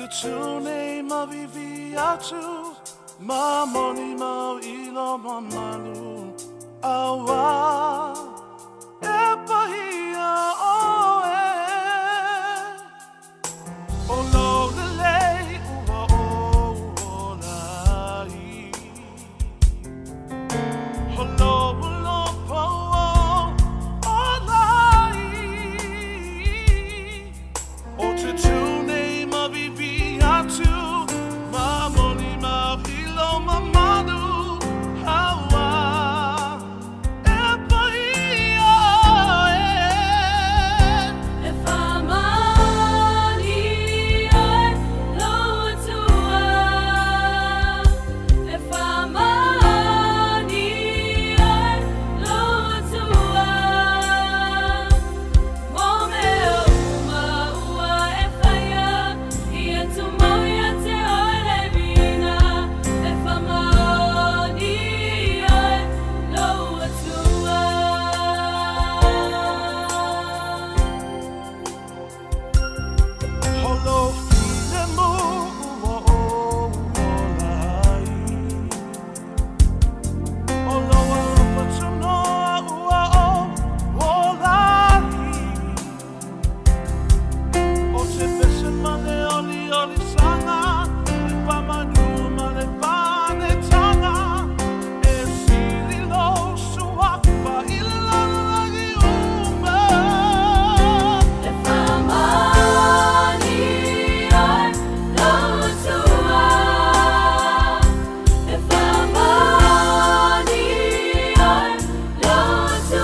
Tune mavivi atu mamoni mau ilo mamanu awa epahia oe olo lele ua o lai holo ulo po o lai o te tune mavivi atu mamoni mau ilo mamanu awa epahia oe If I'm on here, low to if I'm on here, low to holo file mo o lai olo apatuno o lai o te pese male oli sanga e pamanu male pane tanga e sili lo suakpa ilalagi uma If I'm on here, low to if I'm on here, low to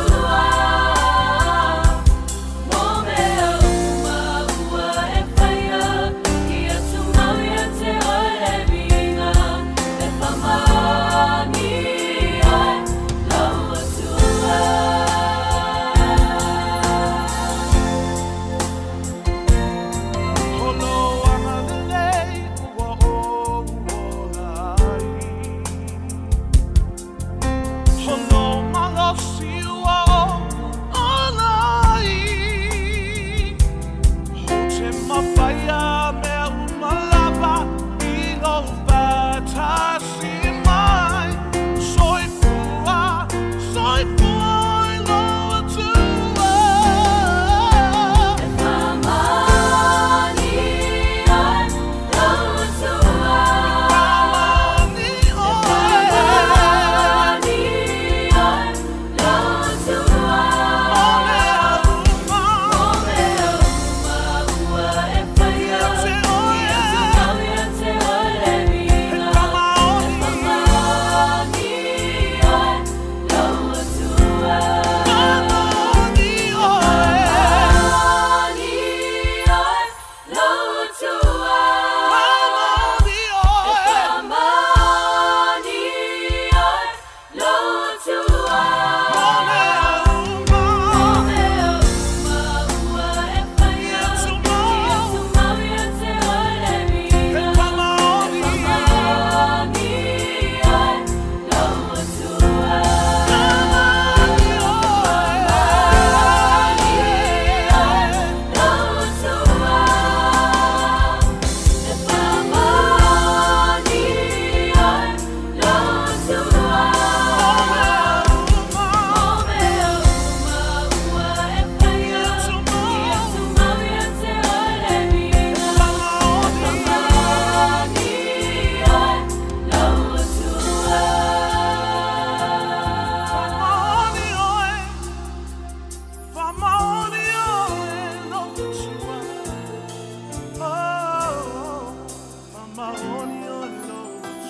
holo amalele ua o lai holo malosi ua o lai ho te mawhaia mea umalava I lo batasi mai soifua I lo atua If I'm on here, low to Mamoni oe on here, low to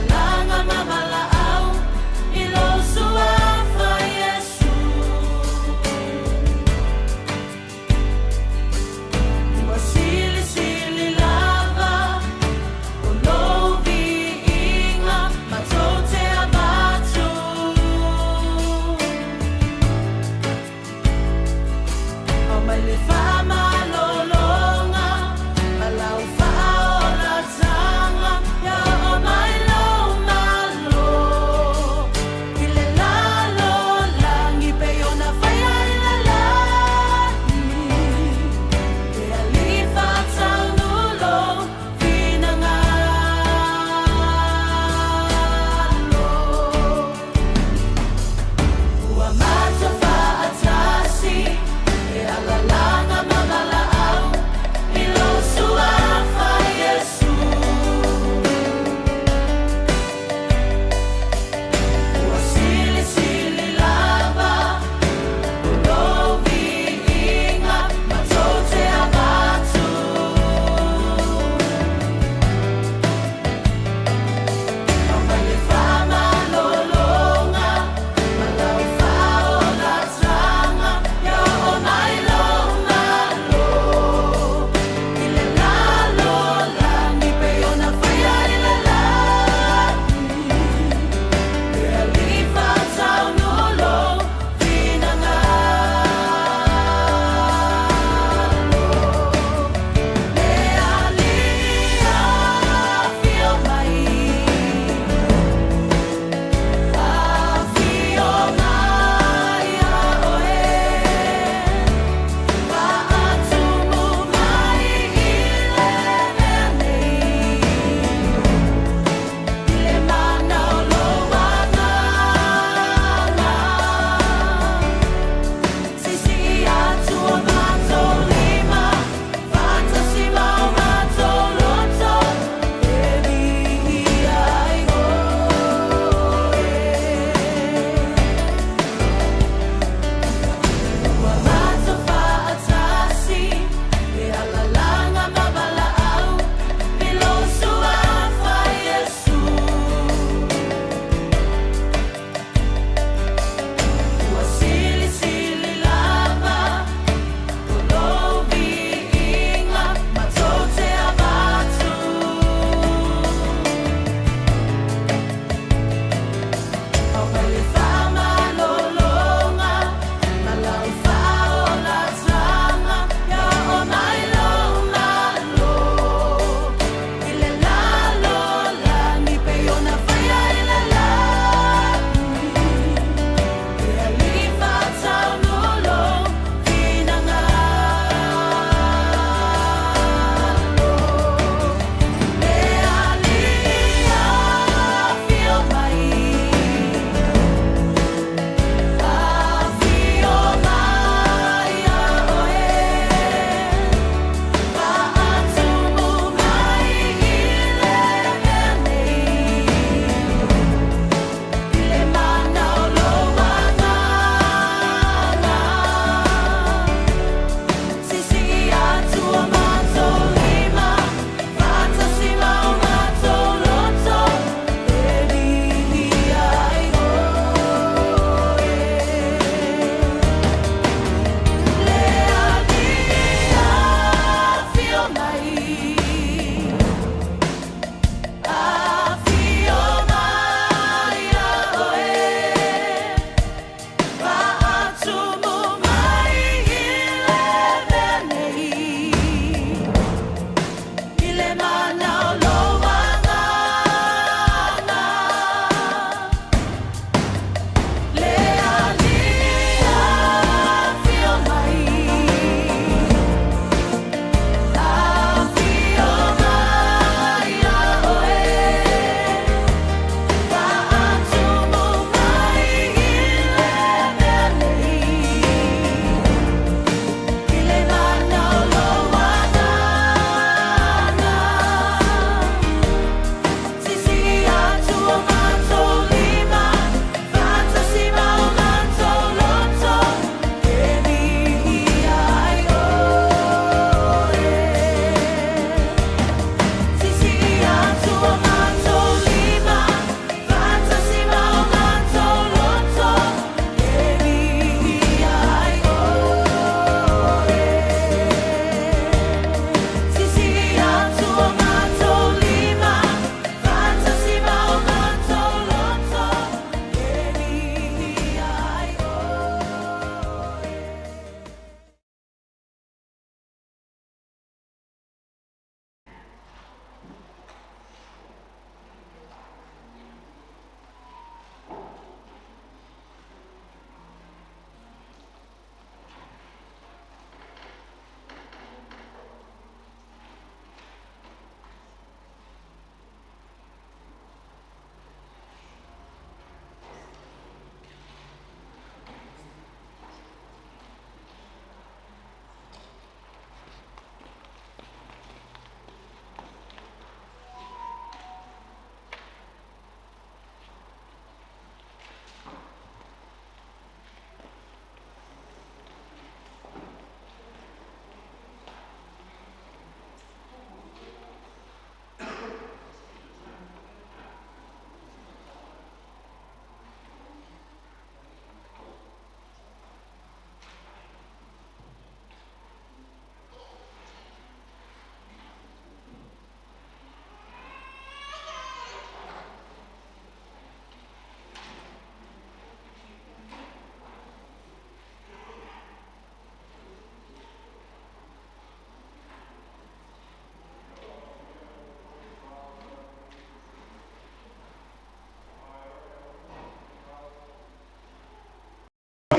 Langa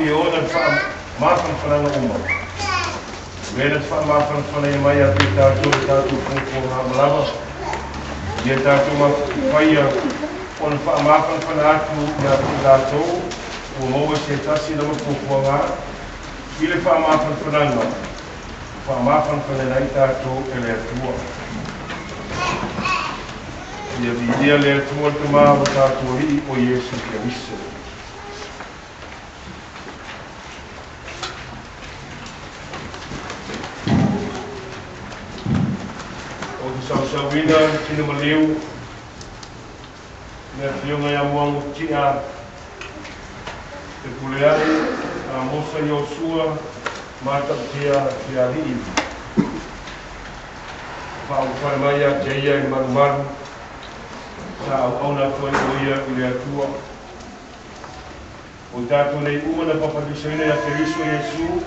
i ona whaamawhanawhana uma. Mena whaamawhanawhana i mai atu tātou kōkō malawa. Ia tātou mawhaia ona whaamawhanawhana atu i atu tātou. Ua maua se tasi na makōkō ngā. I le whaamawhanawhana. Whaamawhanawhana nei tātou e le atua. Ia vidia le atua te māwa tātou hi o Iesu Keriso. O te sausauina, tina maliu, nea whiunga ia moango tia, te kuleari, Amosa Iosua Fiaalii. Whaau mai a teia i marumaru, sa au auna koe o ia i le atua. O tātou nei uma na papatoetoe a Keriso Iesu,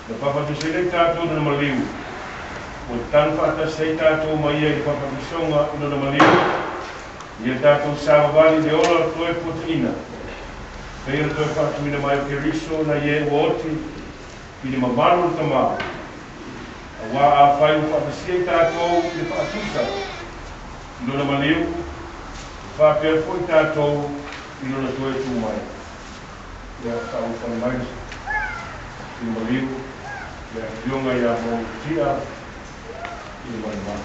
na papatoetoe tātou na maliu. O tan whaatasei tātou mai ia i papatoetoe ino na maliu, ia tātou sāwawali le ola toe poteina. Pea toe whaatuina mai o Keriso na ie uoti, i ni mamaru ta maa. A wā a whai u whaatasei tātou i whaatusa. Ino na maliu, whapea fwoi tātou ino na toe tū mai. Ia tāu whani mai, ino maliu, ia whiunga ia mō tia, ino mai mai.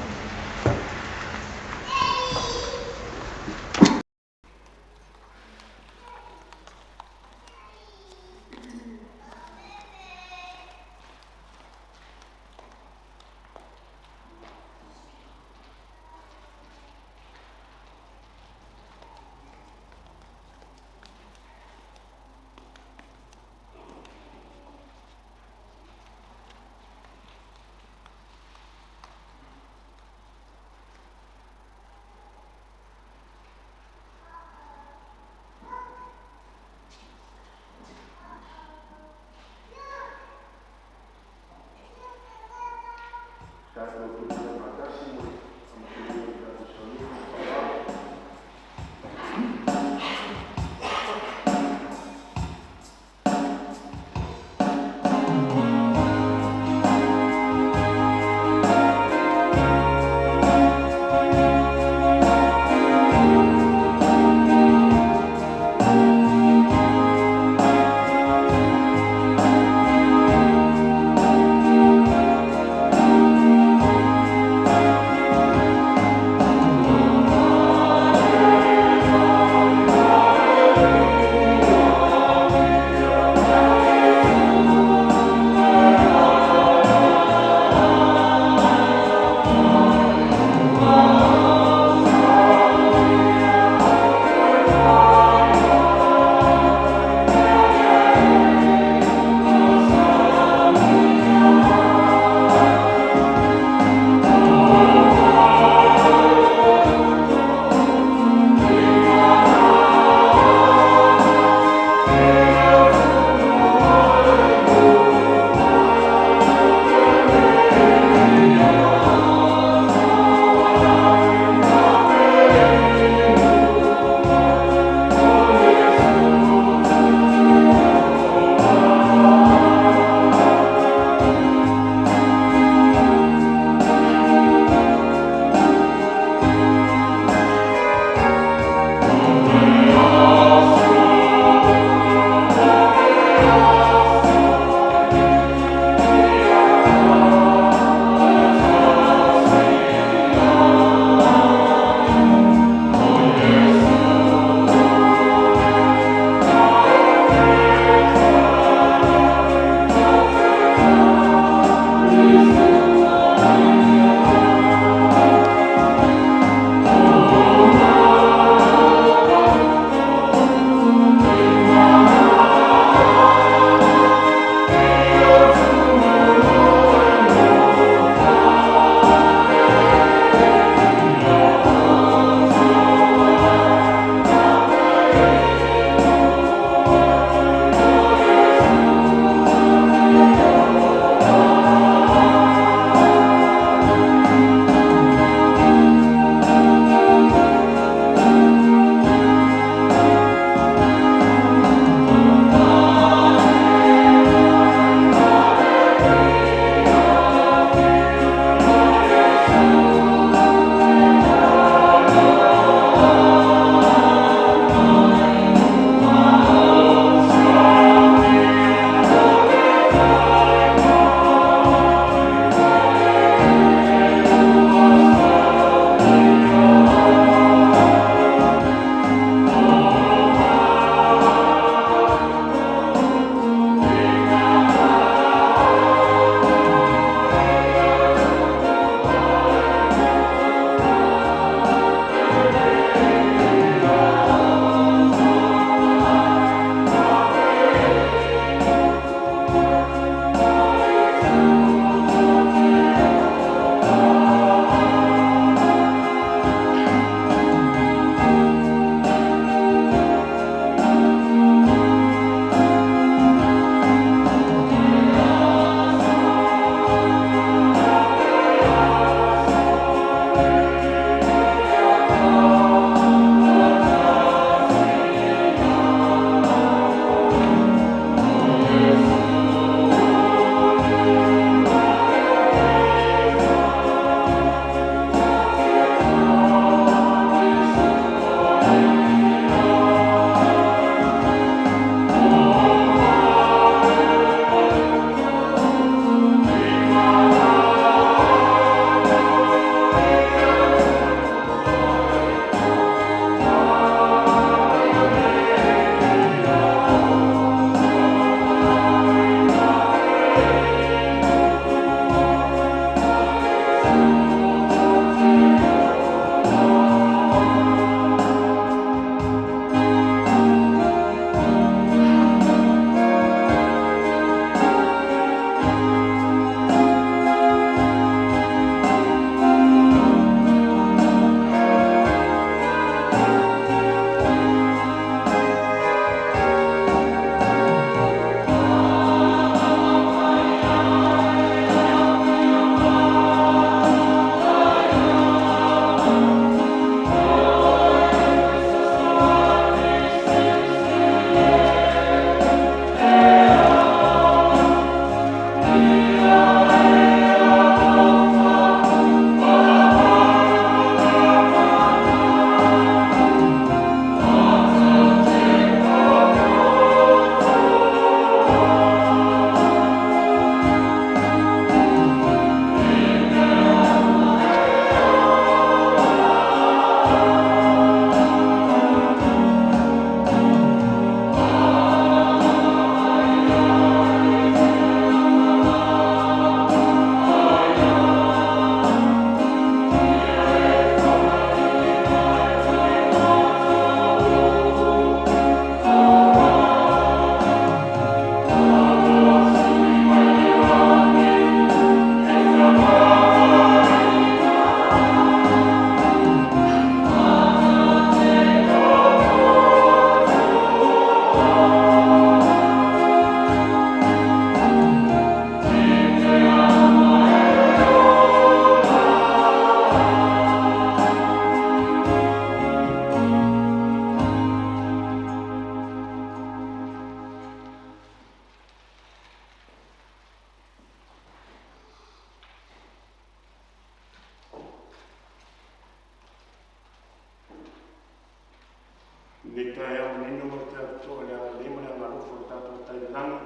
Ne tai au nina mo tātou le ala lema le angarofo tātou tai langi.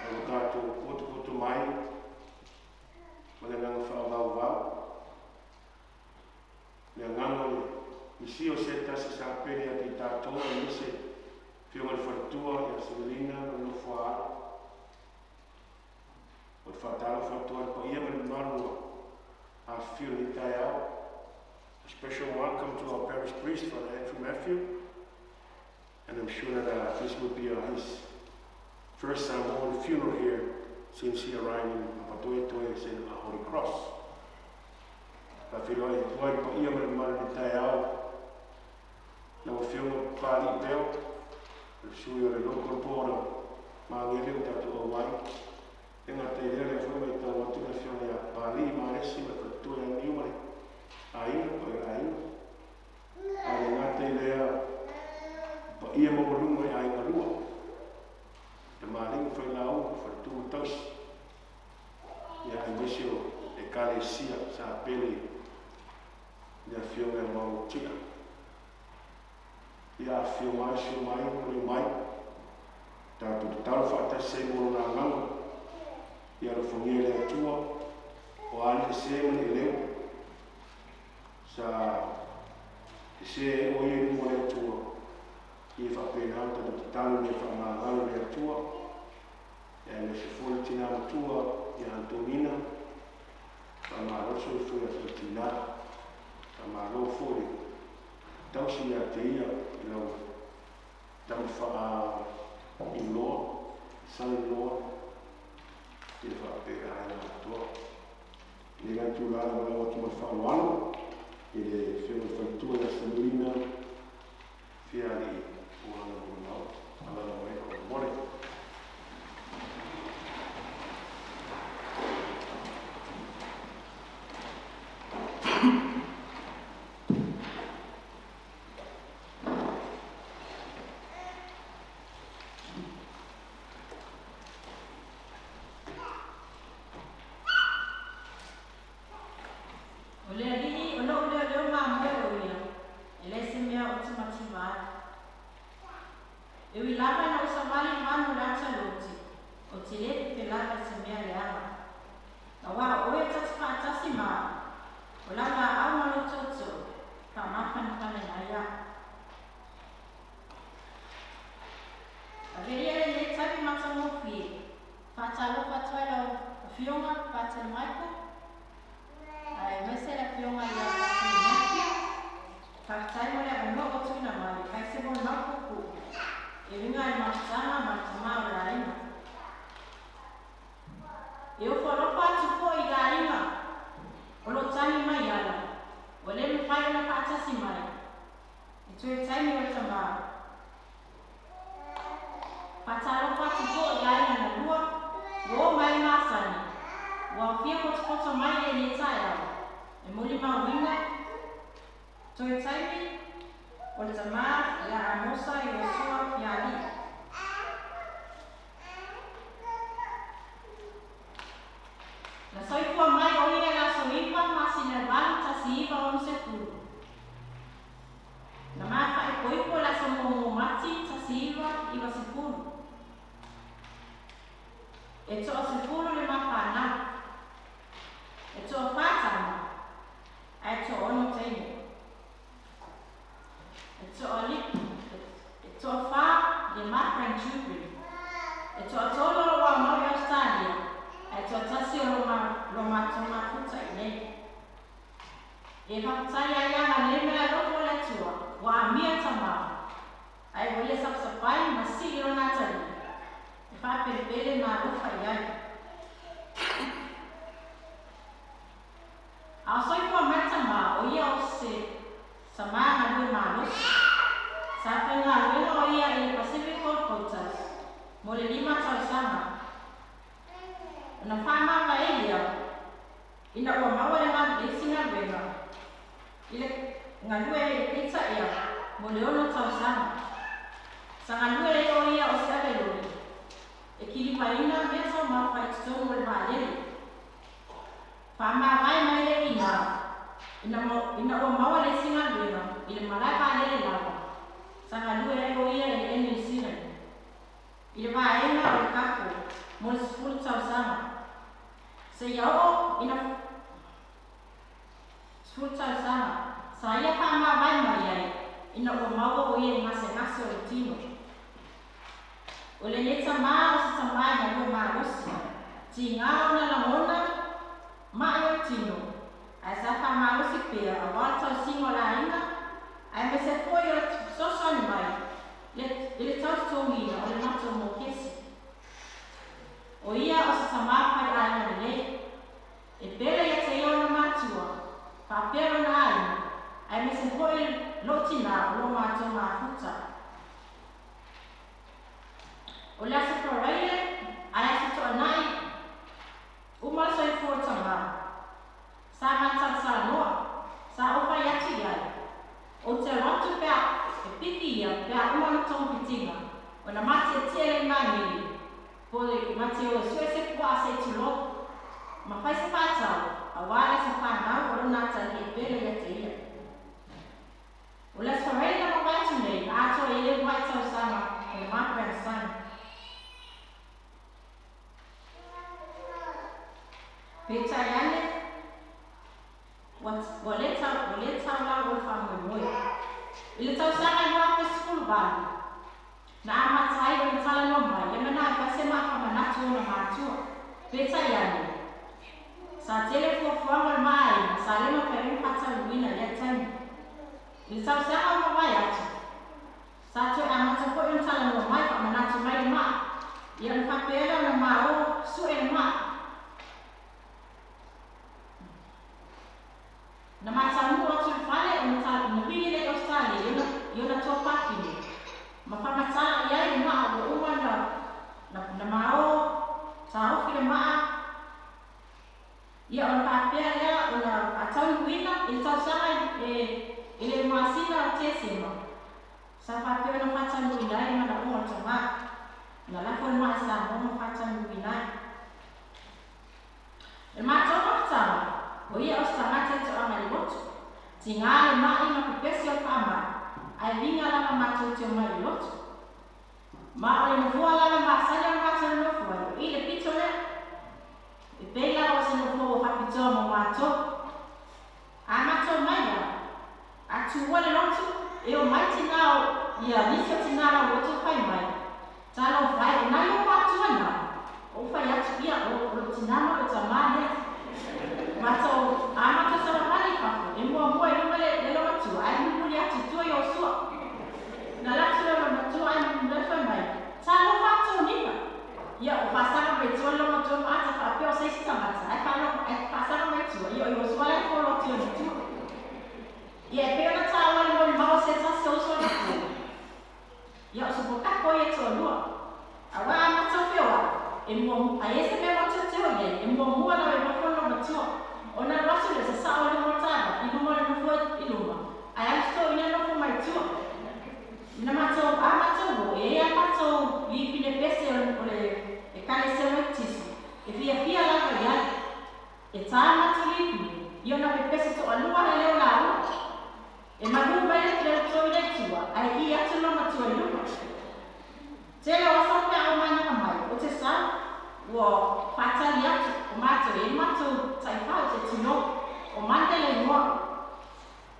Au tātou koto mai. Ma le nganga whaavau. Le nganga le isi o se tasi sa pere a te tātou e nise whiunga le whatua i a Severina no no whaa. O te whatala whatua e pa ia mani marua a whiu ni tai au. A special welcome to our parish priest, Father Andrew Matthew, and I'm sure that this will be his first ceremonial funeral here since he arrived in Papatoetoe in a Holy Cross. Pawhiroa e tuai pa ia mani mani tai au, na o whiunga pāli peo, le sui o le local pōra maangere o tātou o wai, e ngā te rere a whiunga i tau atuna whiunga a pāli maaresi ma tātua e niumare. Aina, koe aina. Ale ngā te lea pa ia mawalunga e aina lua. Te māringa whai lau, whai tūru tausi. Ia e mesio e kare sia sa pele ia whiunga e mau tika. Ia whiunga e sio mai, kore mai. Tātou te tau whaata se moro nā nganga. Ia ra whangia lea tua, o ale se mani leo. Sa se o ye mo le tua I fa pena ta te talo ne fa ma ngalo le tua e le se fo tina tua I Antonina fa ma lo so fu ya tina fa ma lo fo le tau si ya te ia lo tau fa in lo san lo te fa pena na tua le ga tu la lo tu fa walo Il est fait le tour de la Manukau Memorial Fiaalii pour un bon Amosa Iosua Fiaalii. La soifua mai o ia la soifa masina vale tasiva on sekuru. Na maka e koipo la somo mati tasiva iwa sekuru. E toa sekuru le mapana. E toa fatana. E toa ono teine. E toa lipu. E toa fa le mapran chupri. E toa tolo wa mauri Australia. E toa tasi o loma toma puta I nei. E paputai a ia ma leme a roko le tua, wa a mia tamau. Ai wale sapsapai ma si I rona tari. E wha perepere ma rufa iai. A soifua meta ma o ia o se sama na due manos. Sa whenga wena o ia I Pacific Coast Quotas. Mo le 5 tau sama. Na whama wa elia, ina ua maua le ngā lesinga wena. Ile ngā lue e pizza ia, mo le ono tau sama. Sa ngā lue e o ia o se avelori. E kiri paina mea tau mawha I tonu le vāleri. Whama vai mai le ina. Ina ua maua lesinga wena, ile malaka ina o mau o ia ngase o tino. O le leta maa o se tamai na lo maa rosi. Ti ngā ona la mona, maa o tino. Ai sa wha maa rosi pia, a wata singo la ina, ai me se foi o soso ni mai. Le tau tongi o le mato mo kesi. O ia o se tamai pai ai na le. E pere ia te iona matua, pa pero na ai, ai me se foi lotina o lo mato mafuta. O le asa koreile, ai asa to anai, uma so i fo tama. Sa mata sa noa, sa opa yati ai. O te rotu pea, e piki ia, pea uma na tong pitinga. O na mate e tia le mani, po le mate o sue se kua se tulo. Ma fai se patau, a wale se whanau o runa tani e pere ia te ia. O le koreile na waitu nei, na ato e le waitau sama, o le mapere sana. Peta yane, wa le tau la o whamu moe. I le tau sanga i waka skulu bani. Na amatai o le tala no mai, e mena e pase maka manatu o na matua. Peta yane. Sa tele fuafuanga mai, sa lema pere pata luina le tani. I le tau sanga o mawai atu. Sa tue amata po i tala no mai, pa manatu mai le maa. Ia le papera na mao su e le maa. Na masamu o tu fale o na pili le Australia yo na to pakini. Ma fa matala ia i ma o uma na mao sa o file ma ia o papia ia o na atau wina i tau sanga ile masina o tesema. Sa papia na fata wina i ma na o tama. Na la ko ma sa mo fata wina. E ma to tama. O ia o stamate to amai lotu. Ti ngā le mai ma pepesi o kama, ai vinga lama mato te o mai lotu. Ma o le mafua lama masaya o mato le nofua, i le pito le. E peila o se nofua o hapitoa mo mato. A mato mai la, a tuwa le lotu, e o mai tina o, ia nisio tina la lotu kai mai. Talo fai, e nai o mato ana. O fai atu ia o tinama o tamane. Mato, amato sa mali pa. E mo mo e le lo tu, ai mo li ati tu yo so. Na la tu lo tu ai mo le fa mai. Sa lo mato ni pa. Ya o pasar pe tu lo mato ata pa pe o se sta mata. Ai pa lo ai pasar me tu. Yo so la ko lo tu. Ye pe na ta wa mo ma o se sa so na tu. Ya so po ka ko ye to lo. Awa amato pe wa. E mo ai se me mo tu te o ye. E mo mo na e mo ko lo mato. Ona rasu le sa o le motaba, i mo le mo i luma. Ai asto ina no ko mai tu. Na mato amato e ia mato i pine pese o le e kale se o tisi. E fia la ka ia. E ta mato li. Io na pese to alua le la. E magu ba le to i le tua. Ai ia to no mato i luma. Tele o sa pe o mai na mai. O te sa wo patali atu o mato e mato tai pau te tino o mandele mo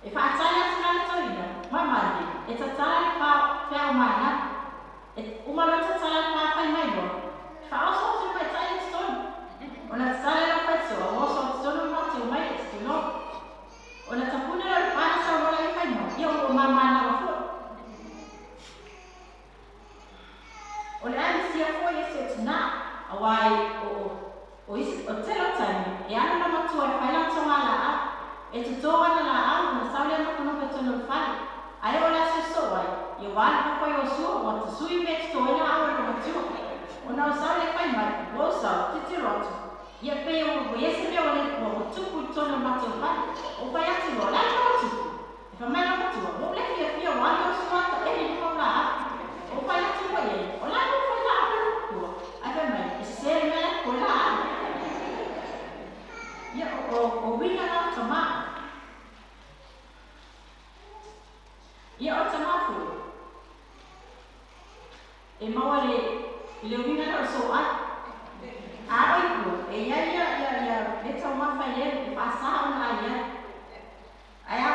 e patali atu na toina mamali e tatali pa pe o mana e uma no tatali pa pa mai mo fa o so te patali stone o na tatali la pezzo o so stone mato mai stino o na tapuna la pa sa mo la fa mo io o mama na o fo o le ansi a fo e se tina awai o telo tani e ana na matua e whaila tonga la a e te tōa na la a na saule ana kono pe tono whale ai o la se so wai i o wale pa koe o sua o te sui me te tōina awa na matua o na o saule whai mai o sau te roto i a pe o iese me o le o tupu tono matua whale o whai ati o la o tupu e whamai na matua o le fia wale o sua ta e ni kong la a o whai ati o e o la o whai la a pera kua ai whamai e se me ko la ia o winga na tama ia o tama fu e maua le winga na so a ai ko e ia le tama fa le pasa ona ia ai a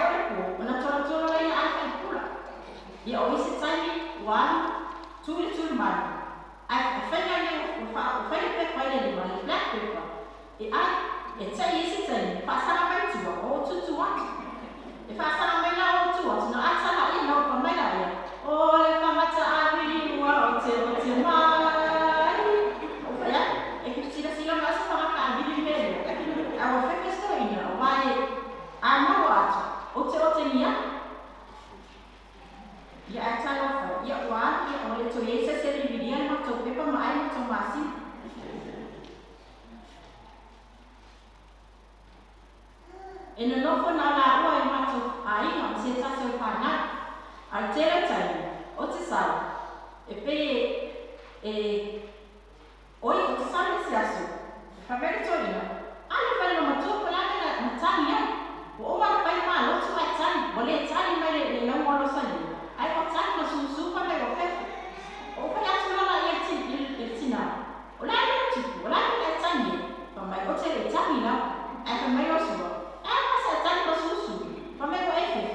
ko na toro toro ia ai fa pula Ia o isi taimi wani tuli mani. Ai whenya ni whenya pe whaile ni mani black paper. E tai isi taimi whaasara mai tua o tutu watu. E whaasara mai la o tu watu no atala i no pa mai la ia. O le whamata awiri ua o te mai. O whaia e kutira sila masa whamaka awiri mele. Awa whekesta ina o mai a maho atu. O te nia. Ia e tai ofa. Ia ua ia o le to iesa se riviria ma tau pepa mai ma tau masi. E no nofo na la ua e ma tau a inga ma se tase o whanai. Ar tere tai, o te sala. E pe oi o te sala se aso. Whawere torina. Ale whare no matua palane na tani ai. O omana pai maa lotu ai tani. Wale e tani mai le lau alo sani. Ai o tani na susupa mai o pepe. O whare atu lala i e tina. O lai no tipu, o lai no e tani e. Whamai o te le tani lau. Ai whamai o sua. Ai masa e tani na susu. Whamai o e fefe.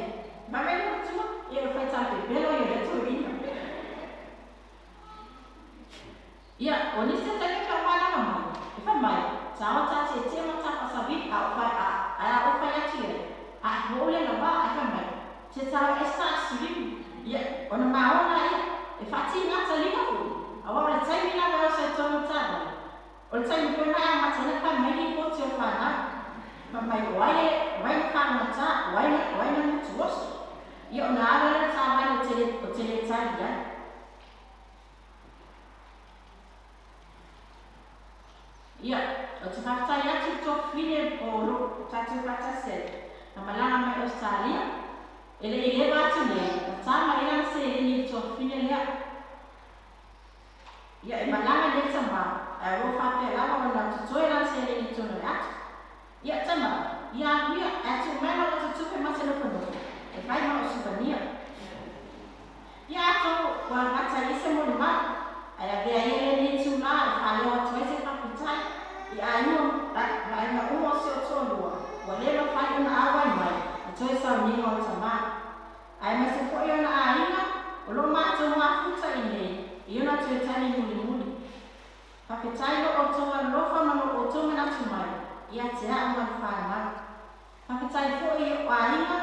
Whamai o tua. E o whai tani pe pelo i e reto ina. Ia, o nisi tani ka wana mamai. E whamai. Tawa tati e tia mata pasabi a o whai ati e. A hole na wā e whamai. Te tawa e sta sirimu. Ia, o na maona e. E whati ngata lina hui. A wā le taimi na wao se tono tada. O le taimi puna a matana ka mai po te o whanai. Whamai o wai ka ngata, wai na mutu osu. Ia, o na ara tawa o te le taimi ai. Ia, o te whaftai atu tō whine o ro tatu whatase. Na malanga mai Australia. Ele i lewa atu nei, o tāma ina se ni tō whine lea. Ia, e malanga le tama, a ro whape lawa o na tutoe lan se ni tōno atu. Ia, tama, ia huia atu mena o tutupe maselo kono. E whai ma o suvania. Ia ato, wa ngata ise mo ni maa. Ai vea ele ni tu la e whale o atu ese whakutai. I aino, la ina umo se o tōlua. Wa lelo whai una awai mai. A toi sa ninga o tama. Ai ma se poi ona aina. O lo mātou ngā futa i nei. I ona tue tani muli. Whaketai lo o tonga lofa mano o tonga natu mai. I a te hao ngā whanau. Whaketai poi o aina.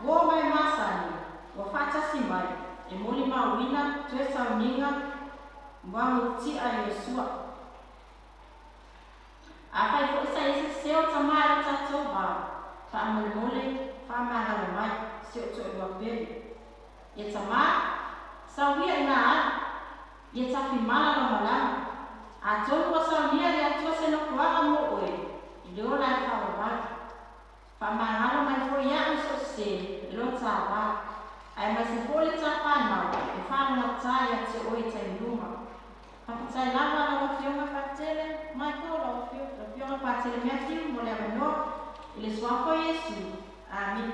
Gō mai māsani. Wa whatasi mai. E muli mawina. Tue sa ninga. Manukau Iosua. A whai fo isa isi seo tamara tatou wā. Whaamole, whaamahana mai, seo to e wapere. Ia tamā, sauhia ina a, ia tafi mana no malama. A tonu o sauhia le atua se no kuaga mo oe. I leo lai whawawai. Whaamahana mai fo ia uso se, leo tā wā. Ai mai se fo le tā whanau, e whanau tā ia te oe tai numa. Whakutai lava la wawhionga whatele, mai ko la wawhionga whatele mea tiu mo le awanoa, i le swako Yesu. Amin.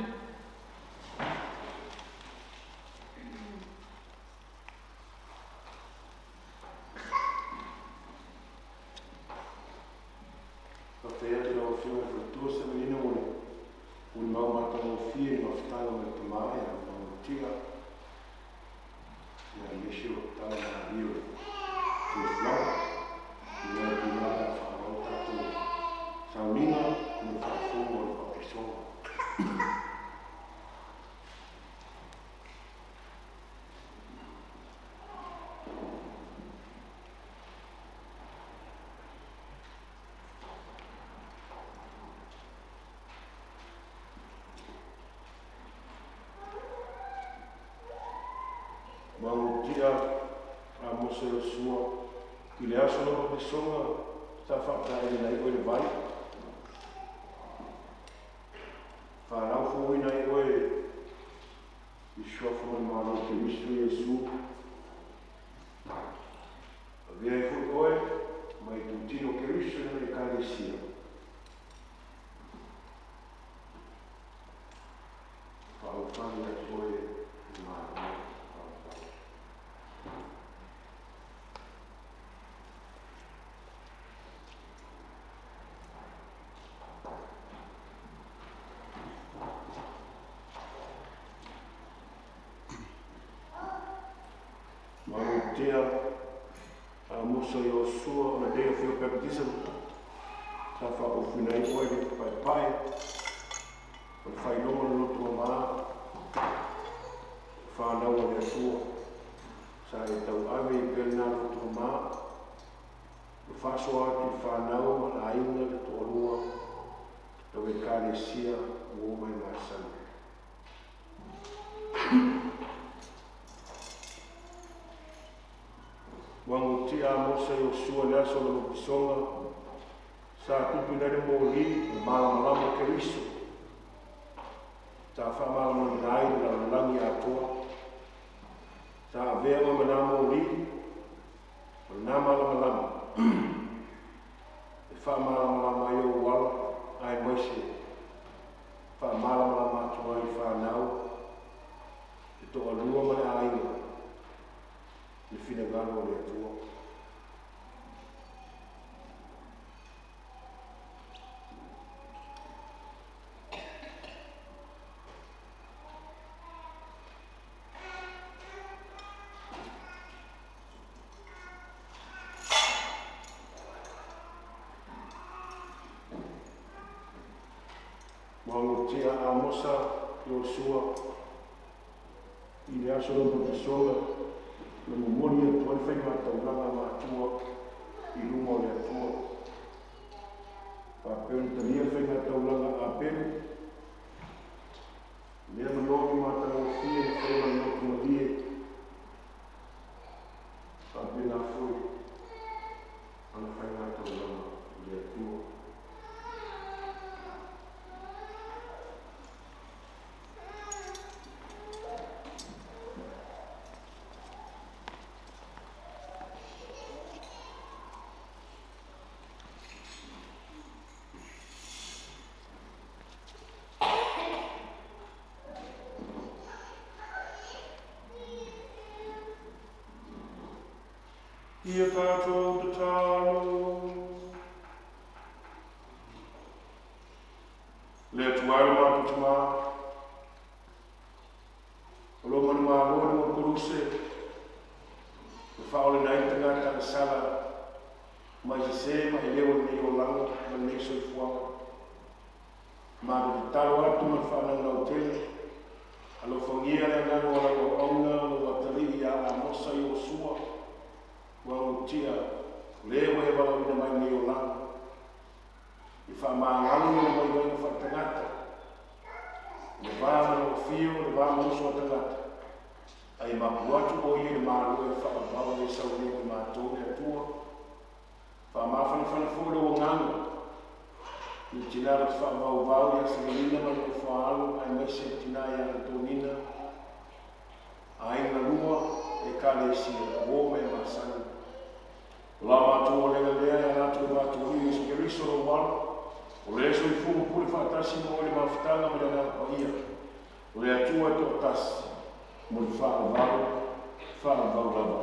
Whawhia te la wawhionga whatua se menina mone. Un mau mata wawhia i wawhtanga me te mai a wawhutiga. Ia Yeshua tala na rio. Flower, e era de lá da farol tatu, sauninga no fafumo no papisonga. Mau dia Amosa Iosua Fiaalii le aso no pesonga sa whakaere nei oe le vai. Whanau fōi nei oe i shuafo ni mana o te Kristu Jesu. Vea i fōi oe mai tu tino Kristu na i kāresia. Whaupani atu oe i mana. Wangutia Amosa Iosua on the day of your baptism. Tafa ufinai oile pai o fai no no to ma fa na o le sua sa e tau ave perna to ma fa soa ki fa na o la ina le to rua to e kalesia o mai masan Wangutia Amosa Iosua le aso le pisonga sa tupu nere mōri malama keriso. Sa whamalama nai na langi atua. Sa avea o mana mōri, na malama. E whamalama i o wala, ai moise. Whamalama atua i whanau. E toa lua mana ainga. Ni whina gano le atua. Wangutia Amosa Iosua I le aso no Papatoetoe na Memorial Gardens whai mataulanga mātua I runga o le atua. Whapenu tania whai mataulanga a penu. Lea manoki mātanga o fie whai manoki malie. Whapena fui ana whai mataulanga o le atua. Ia tātou te tālo. Lea tuare mātu te mā. Olo manu mā mōre mō kuruse. Me whaole nai te ngata na sala. Mai se se mai leo ni o langa. Ma nei soi fuanga. Mā te talo atu ma whananga o tele. Alo whangia le ngano ala o auna. Alo atari ia Amosa Iosua. Wangutia lewa e wala wina mai ni o langa. I whamāngalu o mai wai o whatangata. Le wāma o fio, le wāma o so tangata. Ai mapuatu o i le mālu e whakabau e saure o mātou e atua. Whamāwhana fule o nganga. I tinara te whamau vau i asagalina mai o whaalu ai maise tina i Antonina. Ai na lua e kalesia o me masana. La mātou o lenga lea e anatu mātou i Keriso o wala. O le so I fumu pule whaatasi mo le mawhitanga me le nā paia. O le atua e to tasi. Mo le whaavau lava.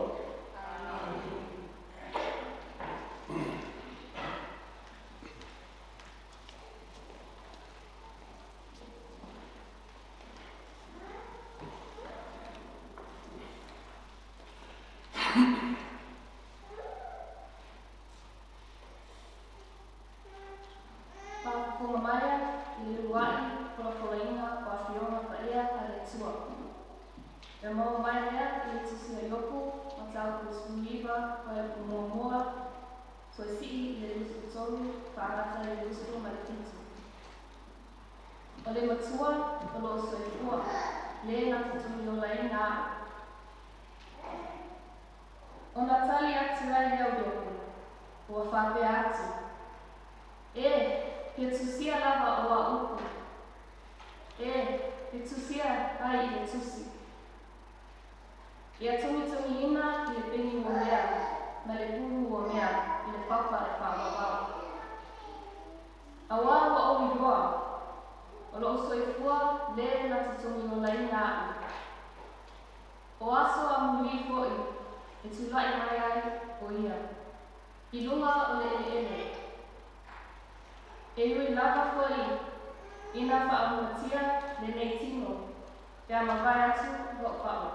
Ole matua, olo soifua, le na tutumi o lai ngā. O na tali atu rai leo doko, ua whape atu. He tusia lava o a upu. He tusia ai I tusi. Ia tumi ina I le pengi o mea, na le puru o mea, I le papa e whawawau. Awa wa o iroa, o loo soifua le na tutungi o lai ngā. O aso a muli foi, e tulai mai ai o ia. I lunga o le ele. E ui lava foi, ina whaamuatia le nei tino, te amawai atu wak wau.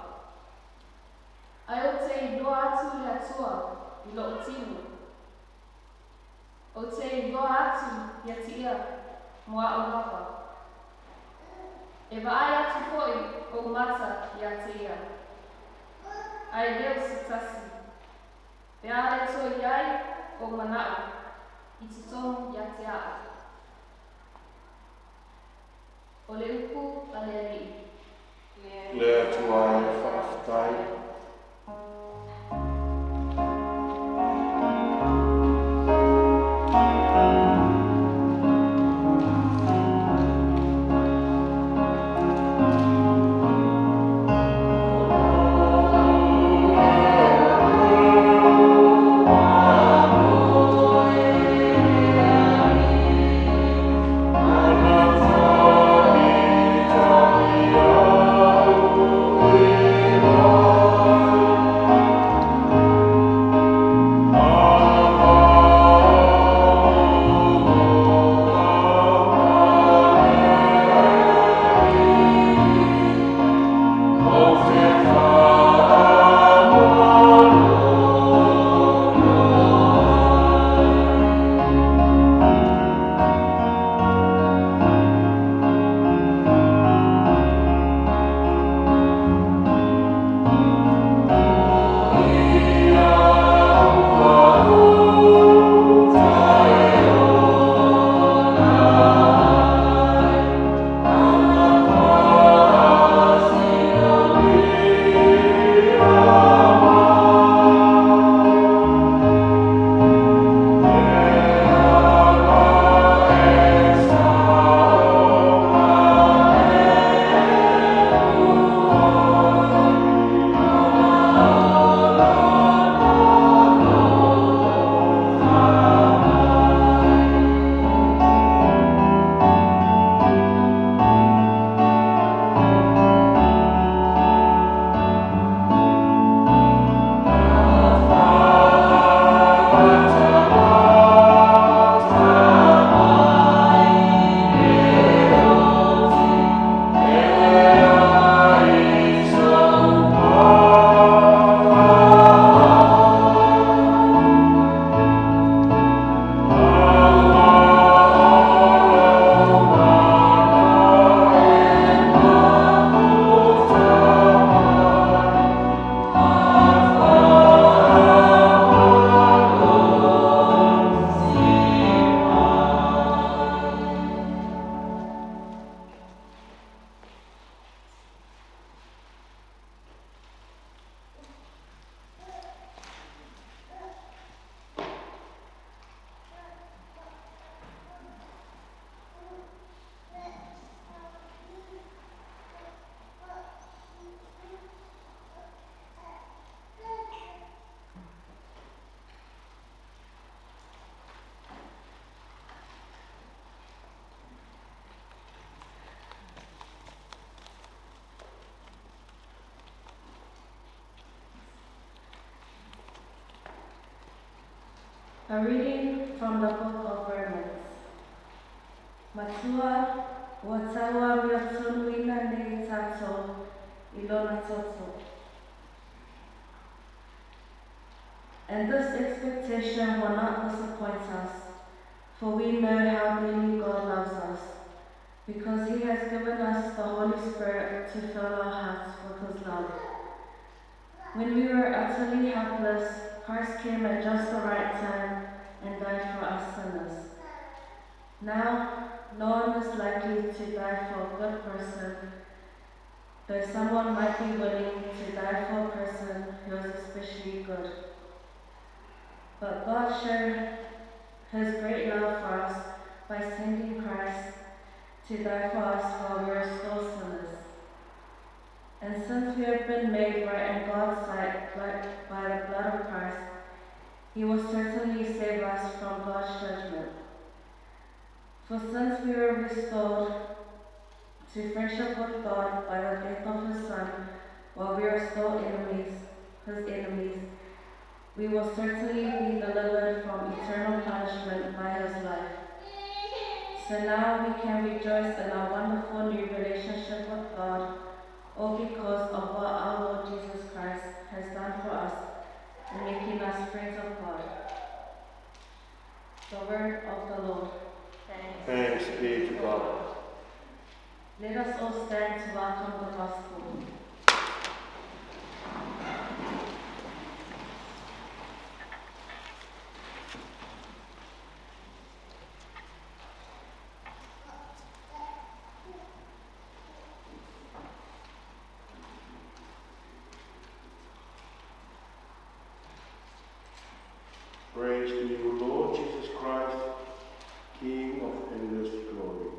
Ai o te iloa atu le atua I lo timu. O te iloa atu I atia mua o lapa. E vaai atu foi o mata I atia. Ai leo si tasi. Pe ale to iai o manao I te tomu I atia. O le uku a le alii. Le atua e whaafitai. A reading from the book of Romans. Matua ua taua mea tonuina nei tātou I lona toto. And this expectation will not disappoint us, for we know how dearly God loves us, because He has given us the Holy Spirit to fill our hearts with His love. When we were utterly helpless, Christ came at just the right time and died for us sinners. Now, no one is likely to die for a good person, though someone might be willing to die for a person who is especially good. But God showed His great love for us by sending Christ to die for us while we were still sinners. And since we have been made right in God's sight by the blood of Christ, He will certainly save us from God's judgment. For since we were restored to friendship with God by the death of His Son, while we were still His enemies, we will certainly be delivered from eternal punishment by His life. So now we can rejoice in our wonderful new relationship with God, all because of what our Lord Jesus Christ has done for making us friends of God. The word of the Lord. Thanks be to God. Let us all stand to welcome the gospel. Praise to you, Lord Jesus Christ, King of endless glory.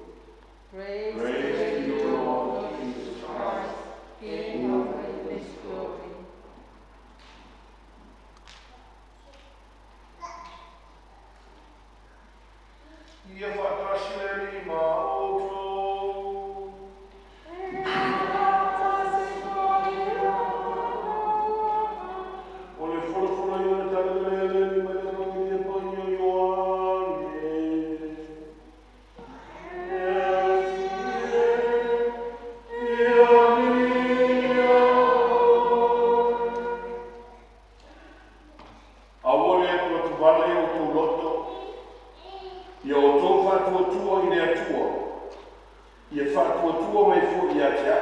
Praise to you, Lord Jesus Christ, King of endless glory. Ia whakasireri mā o le wholawhala i ona talalele mai a rangi e paia Ioane. Awole e kua tuwale o tō loto, ia o tō whātuatua i le atua, ia whātuatua mai fu i atia.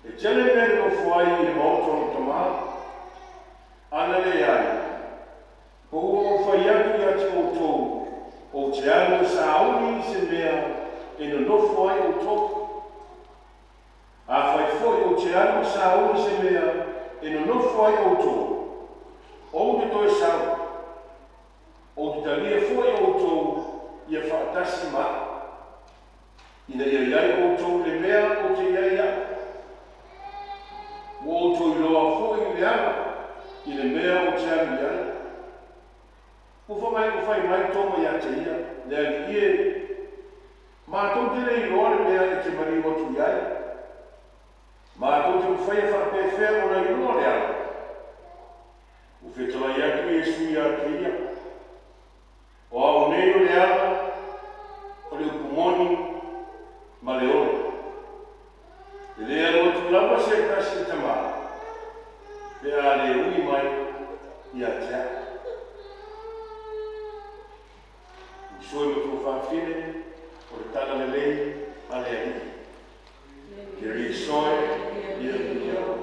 E tele mea o fuai i le mautoro tamā, ana le ai, po o whai atu i ati o tō, o te anu sa auni se mea e no nofu ai o tō. A whai foi o te anu sa auni se mea e no nofu ai o tō. O te toi sau, o te talia foi o tō ia whaatasi ma. Ina ia iai o tō le mea o te iai ia. O tō i loa foi le ana, i le mea o te anu iai. Ufa mai tōma ia te ia, le ani ie. Mātou te rei loa le mea e te mari o tu iai. Mātou te uwhai e whapewhea o na i loa le ana. O whetala i atu e sui a te ia. O au nei o le ana, o le upumoni, ma le ore. E le anu atu lapa se kasi te maa. Pe a le ui mai i a tea. I soi mo tō whawhine, o le tala le lei, a le ani. Ke ri soi, i a ni au.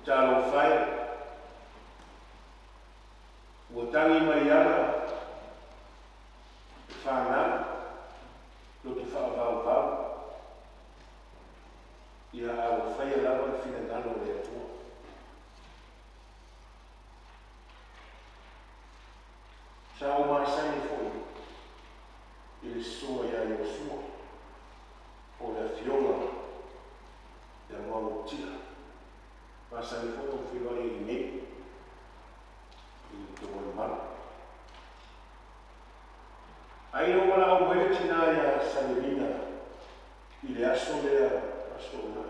Talo whai, ua tangi mai ana, whānā, lo te whaavau-vau, ia au whai a lawa i whina nano le atua. Sa o māsani fōi, i le soa ia Iosua, o le awhionga, ia mau tika. Pasal itu film ini itu bermakna. Ayo kalau boleh Cina ya Salina, ini asolnya asolnya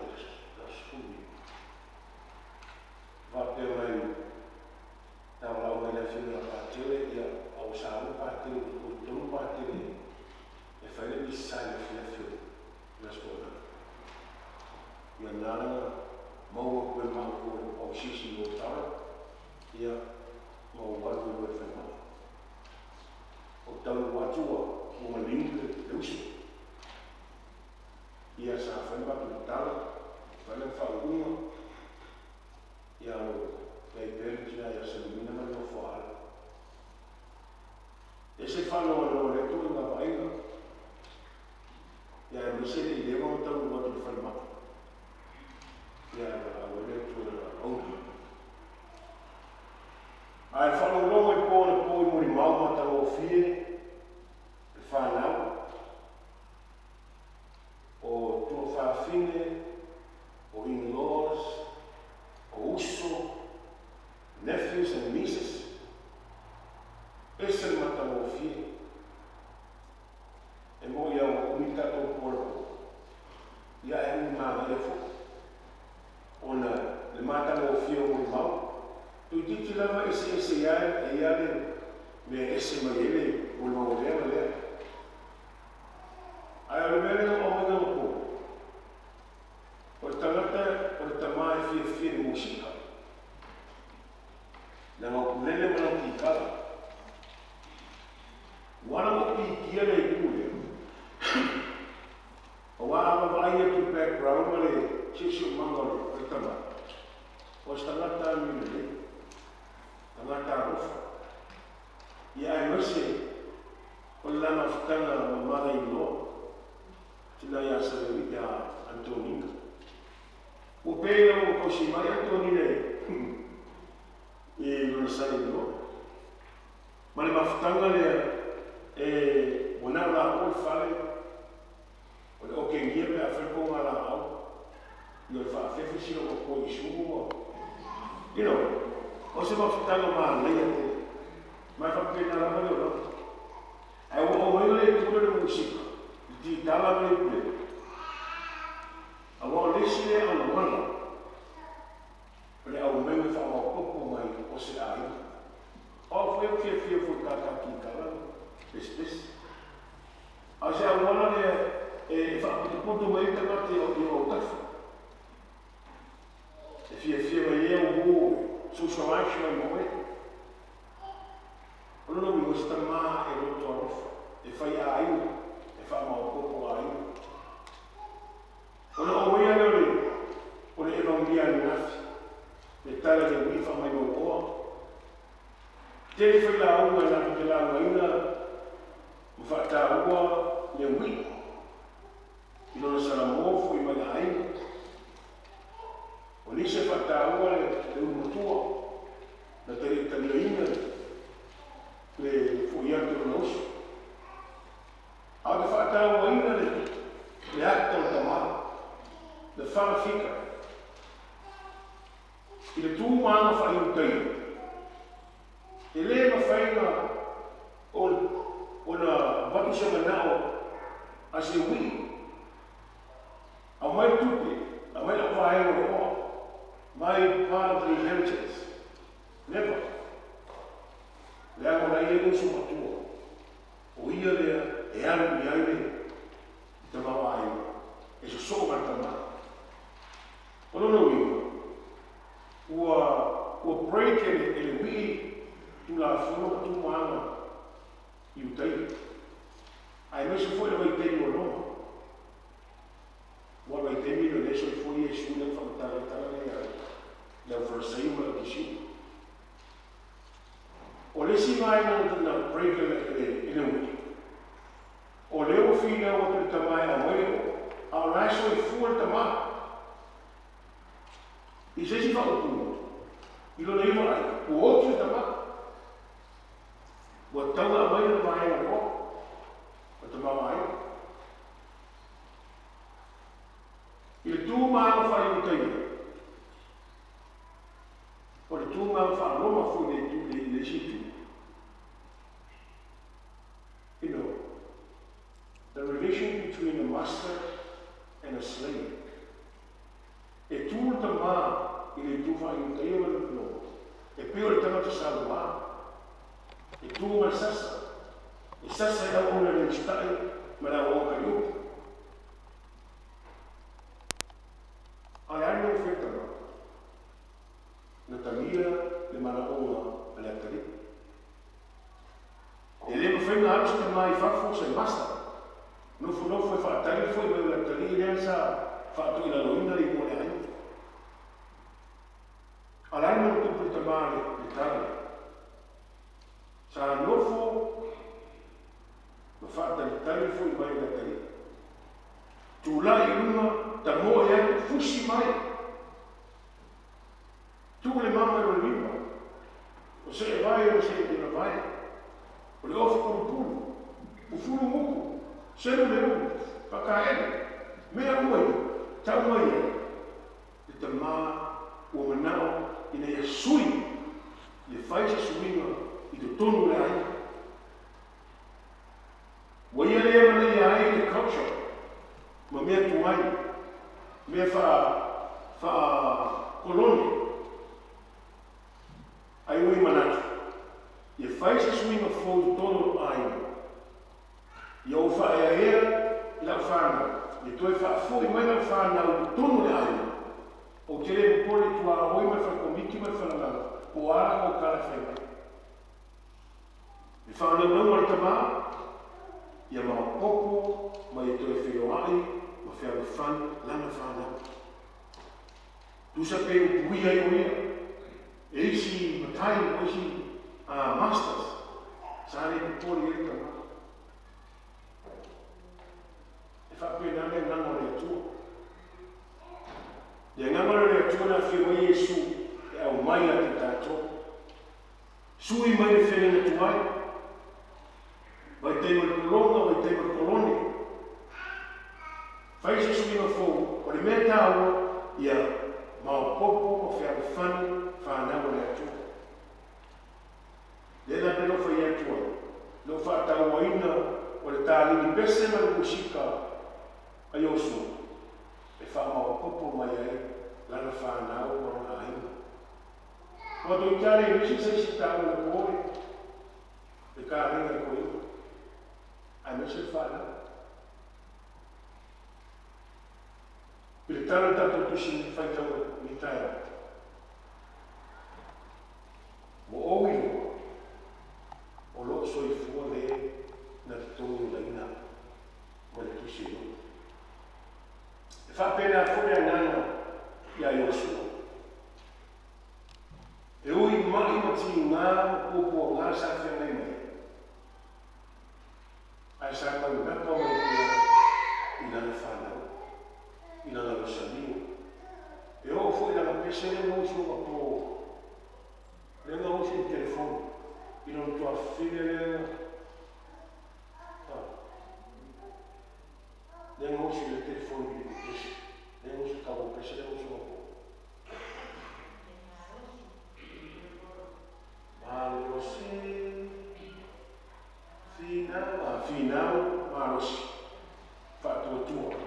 asuli. Waktu lain, kalau boleh film partil ya, awal partil, ujung partil, efeknya bisa film asolnya. Yang nana mau koe mau koe o sisi o tara, ia mau watu koe whenau. O tau watua o malinga leusi. Ia sa whenau o tara, whanau whaunga, ia o kei peritina ia sa lumina mai o whaara. E se whanau anō reto i ngā wainga, ia e misere i lewa o tau watu whanau. Ia awele tūra aunga. Ai whanau e pōna pōi mori maumata o fie, e whanau, o tua whawhine, o in-laws, o uso, nephews and nieces, ese mata o fie. E mo ia o umita o pōra pō. Ia e un māga e fō. Ona le mata o fio o mau. Tu titi lava ese ia e ia me ese mai ele o no le ai o mele o mo ko o tangata o tamai fi musika na mo lele mo ki kala wana mo pi kia le kule o wa vai to background le chisu mangolo o tama o tangata mi le tangata rofa ia ai mase o lana fitanga o mara i lo tina ia saleri ia Antonina o pelo o koshimai Antonina e lo sai lo ma le mafitanga le ona la o fale o ke ngie pe afeko ngala au yo fa fefe sino ko isumo o se mafitanga ma le ma fa pena la mano no ai o le tudo de música di dalla le a le sile a lo mano le au me fa o poco mai o se ai o foi fu kaka ki kala espes a se a mano le fa punto mai tamate o tafa e fie mai o socialization mai ono mi gosta ma e lo toro e fai aiu e fa ma poco aiu ono o ia le evangelia nafi e tala le mi fa mai o te fai la una na te la maina u fa ta ua le wi ino sa la mo fu i mai ai o ni se fa ta ua le mutua na te leina le fuiante los a fa ta o ina le acto tamar le fa fica il tu mano fa un tempo e le ma faina ona vatu semanao a se wi a mai tutti a mai la vai mai part of the inheritance never le amo la ia su matua o ia le e anu i aile te mawai e se so martama o no ua break ele wi tu la forma tu mana i utai ai me se foi vai ter o no wa vai ter mi le so foi e su le fantara tala le forsei ma ki o le si mai na break ele wi o le o fina o te tamai a moe a raso e fuer tamai i se si fa o tu i lo nei mai o outro tamai o tanga mai na mai o tamai mai il tu ma fa i utai o le tu ma fa Roma fu le tu le situ the relation between a master and a slave. E tu te ma il tu fa in tema del no. E più il tema ti salva. E tu ma sassa. E sassa è una identità ma la uomo aiuta. Hai un fetto. Natamia le manaona all'attari. E le fai altro mai fa forse basta. Non fu fatta, foi per l'esperienza fatto in Aloina di buoni anni. All'anno non tutto male l'Italia. Sarà non fu fatta l'Italia fu in mai l'Italia. Tu l'hai una da muoia fussi mai. Tu le mamme non viva. O se vai o se non vai. O le offro un pulo. O fulo muco. Sero le uno, pakaele, mea ui, tau mai e te mā ua manao ina ia sui, le whai se suinga i te tonu le ai. Wa ia lea mana ia ai le culture, ma mea tuai, mea wha koloni, ai ui manatu, ia fai se swinga fo tono ai. Yo fa e la fana. E toi fa fo i mai la fana o tono le ai. O tele poli tua oi mai fa komiki mai fa la. O ara o kala fai. E fa no no tama. Ia ma popo mai toi fio ai, ma fia fan lana fana. Tu sape uia i uia. E isi matai o isi masters. Sare poli e tama. Fape name nanga le tu. Ia nanga le tu na fio Yesu e au mai a te tato. Sui mai le fene na tuai. Vai te mai kolonga, vai te mai koloni. Fai se sui na fo, o le mea tāua, ia mao popo o fea le fani, whanau le atu. Lena peno fai atua, no whaatau ina o le tālini pese na le musika a Iosua. E whamao popo mai ai, lana whanau o na aina. Wa do tale nisi se si tāu le kore, e ka ringa ko ina. Ai mese whanau. Pile tala tato tusi fai tau ni taia. Mo owi o lo soi fua le na tonu la ina mo le tusi no. E fa pena fune a nana ia Iosua. E ui mai mati ngā upo ngā sawhi nei mai. Ai sa tau napa mai kia i nana whanau. Ina la rosalio. E o foi la pese le no so po. Le no so il telefono. Ina no tua figlia le. Le no so il telefono di pese. Le no so cavo pese le no so po. Ma le rosi. Finao, ma rosi. Fatto tuo.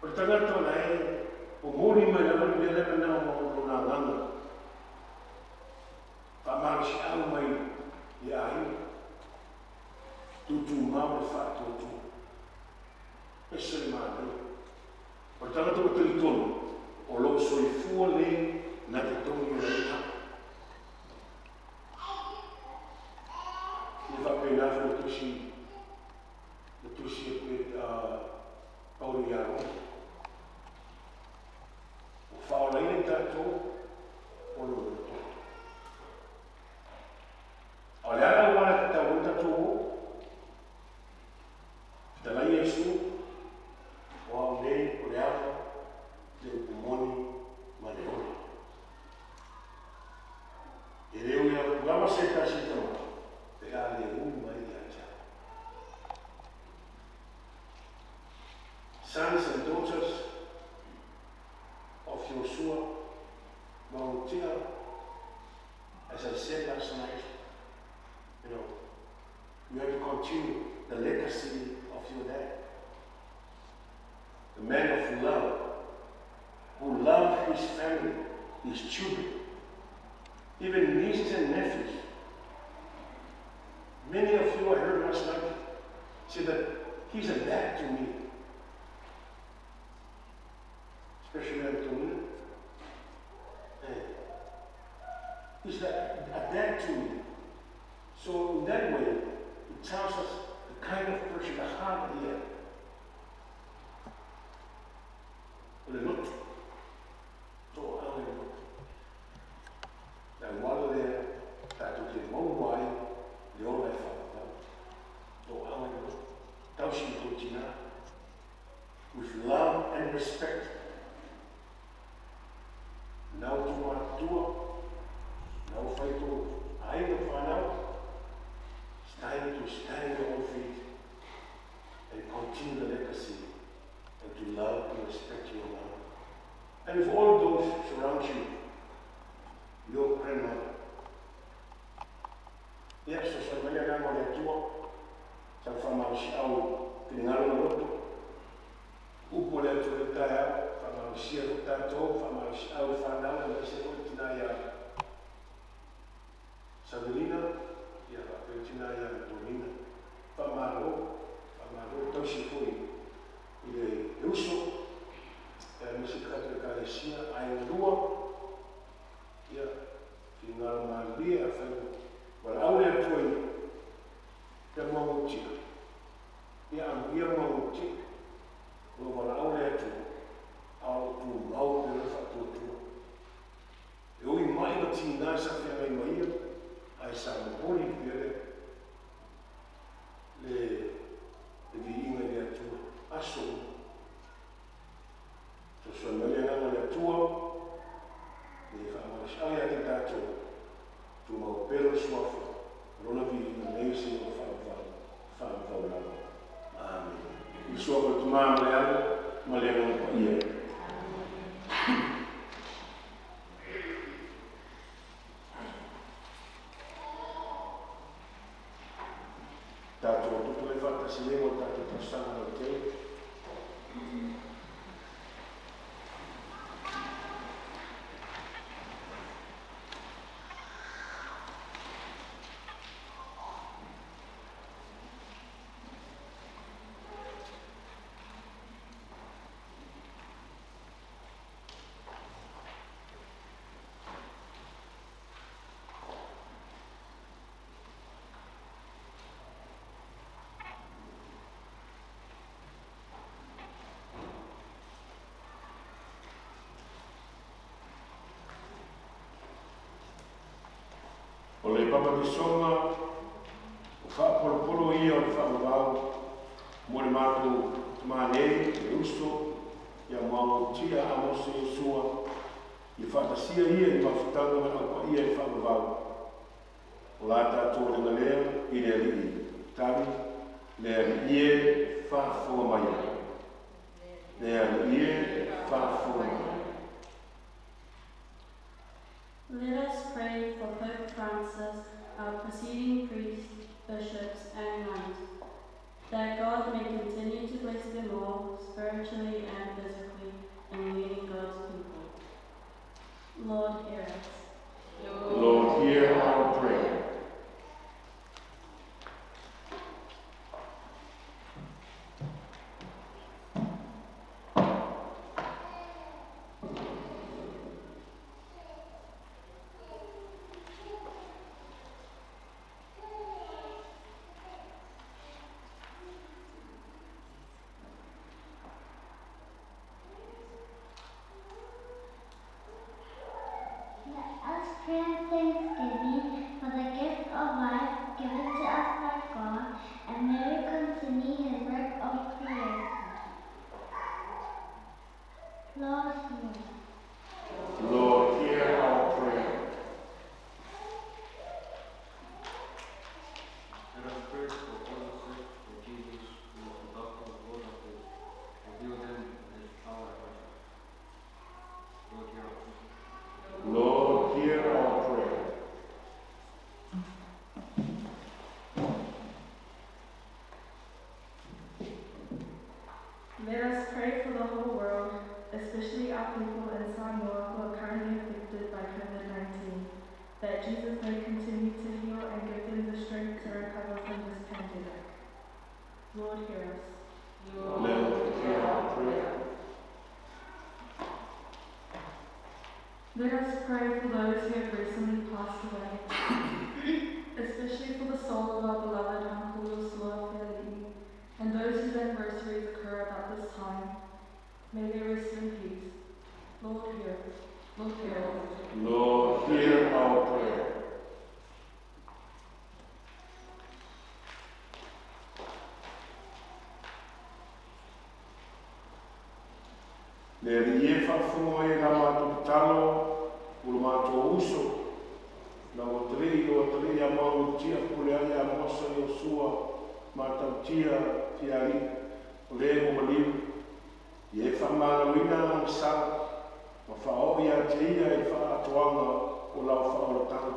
O tangata na e, o mori mai na lani me lena na o na langa. Pa marasi au mai i ahi. Tutu mau le whātua tu. Ese le mānei. O tangata o telitono, o lo soi fua le na te tongi o reina. Ni whapena o tusi e Pauli Aro. Whaola ine tātou o loro tō. O le ara wana te tau tātou o. Tala Yesu, o au nei, o le ara, le upumoni, ma le ora. E reo ia gawa se kasi tau, te a le ui mai i aja. Sons and daughters of Iosua, volunteer, as I said last night, we have to continue the legacy of your dad. The man of love, who loved his family, his children, even nieces and nephews. Many of you I heard last night say that he's a dad to me. Especially Antonio. He's a dad to me. So in that way, it tells us the kind of person, the heart he had. But look, so how they look. Now while there, that took him one while, the old life father. So how they look. Tausi Kotina, with love and respect. Now to what tua, now fight to I don't find out. It's time to stand on your own feet and continue the legacy and to love and respect your mother. And with all those surround you, your grandmother. Yes, so I'm going to go to tua, some from our show, Pinaro, Upo le to retire. Sia tato fama au fanau na se o tinaya Sabrina dia a whai wala au lea tuai te mau tia ia anguia mau tia o wala au lea tu au tu au te refa tu tu e oi mai na tina sa whea mai mai ai sa ngoni ki le vi inga le atua aso so so le ngana le atua le fa ma shaya te tato tu mau pero suafa rona vi inga le se o fa la amen i suafa tu ma le ngana pa ia tato tu le fa se le mo tato ta sa na te o le papatoetoe o whaapolopolo ia o le whaamavau mo le mātou manei e uso ia mau tia Amosa Iosua i whaatasia ia i mawhitanga mai aupa ia i whaamavau o la tātou le ngalea i le alii tari le alii e whaafonga mai le alii e whaafonga mai. Let us pray for Pope Francis, our preceding priests, bishops, and nuns, that God may continue to bless them all, spiritually and physically, in leading God's people. Lord, hear us. Lord, hear our prayer. Thanksgiving for the gift of life given to us by God, and may we continue His work of creation. Lord, hear. Lord, hear our prayer. Let us pray for all the sick, for Jesus, who is the doctor of all of us, and heal them in His power and righteousness. Lord, hear our prayer. Lord, hear our prayer. Let us pray for the whole world, especially our people in Samoa who are currently affected by COVID-19, that Jesus may continue to heal and give them the strength to recover from this pandemic. Lord, hear us. Lord, hear our prayer. Let us pray for those who have recently passed away, especially for the soul of our beloved Manukau Iosua Fiaalii, and those whose anniversaries occur about this time. May they rest in peace. Lord, hear us. Lord, hear us. Lord, hear our prayer. Le rie whaafonga e la mātou talo, ula mātou uso, la o tari a mau tia pule ai a Amosa Iosua, mātou tia Fiaalii, o le mo maliu, i e whamana wina ang sara, ma whao ia te ia e whaatoanga o lau whaoratanga.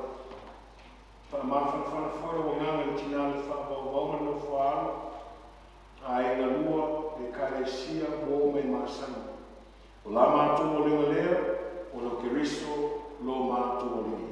Whamawhana whara o nganga tinana whaowaunga no whaara, a e ngalua e karesia mo me masana. O la mātou o lenga lea, o lo Keriso lo mātou o lenga.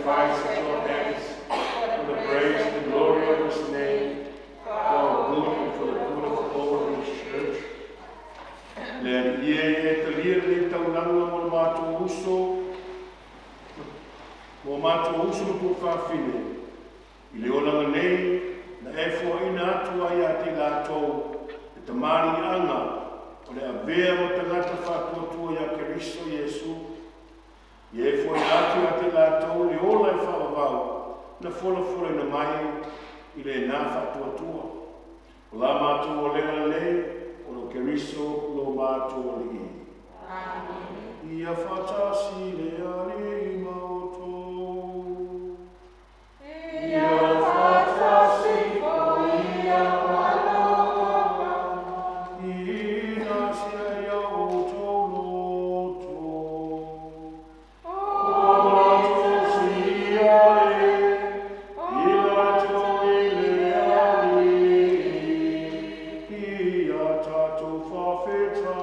sacrifice at your hands for the praise and the glory of his name, for our good and for the good of all his church. Lea ie e talia le taunanga mo mātou uso, mo mātou uso no whawhine. I le olanga nei, na e fua ina atu ai a te lātou, e tamari anga, o le avea mo tangata whātua ia Keriso Iesu. I e fua ina atu a te lātou, le ola e whawavau, na fola ina mai, i le nā whātua. O la mātou o lena nei, o lo Keriso lo mātou o li. Amen. Ia whatasi le ari mautou. Ia whatasi o ia waloa. Ina sia ia outou loto. O mātou sia e, ila tau i le ari. Ia tātou whawhetai.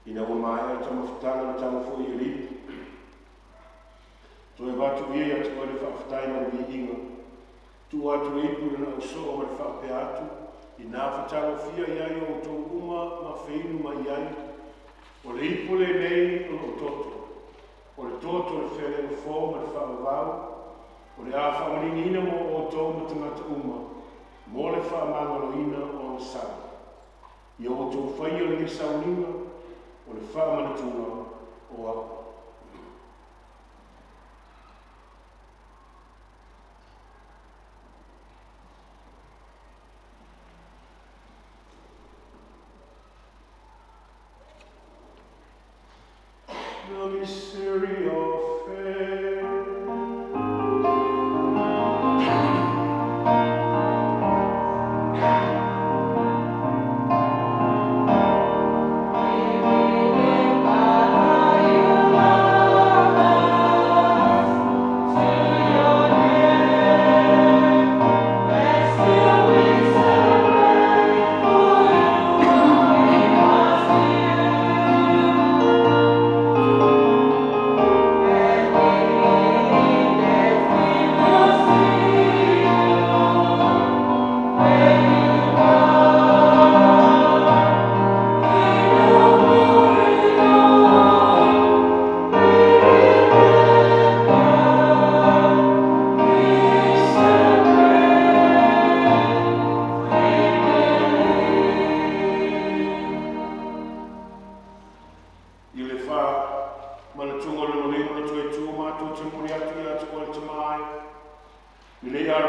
Ina o mai o tamo futanga o tamo fo i ri. To e watu i atu o le whawhatai ma ui inga. Tu atu e ipu na o so o le whawpe atu. I nā whatanga fia iai o tō uma ma whinu ma iai. O le ipu le nei o toto. O le toto le where o fō ma le whawawau. O le a whawaringi ina mo o tō ma tangata uma. Mo le whamangalo ina o sa. I o tō whai o le sauninga. O le whaamanatunga o au. The mystery of faith. Still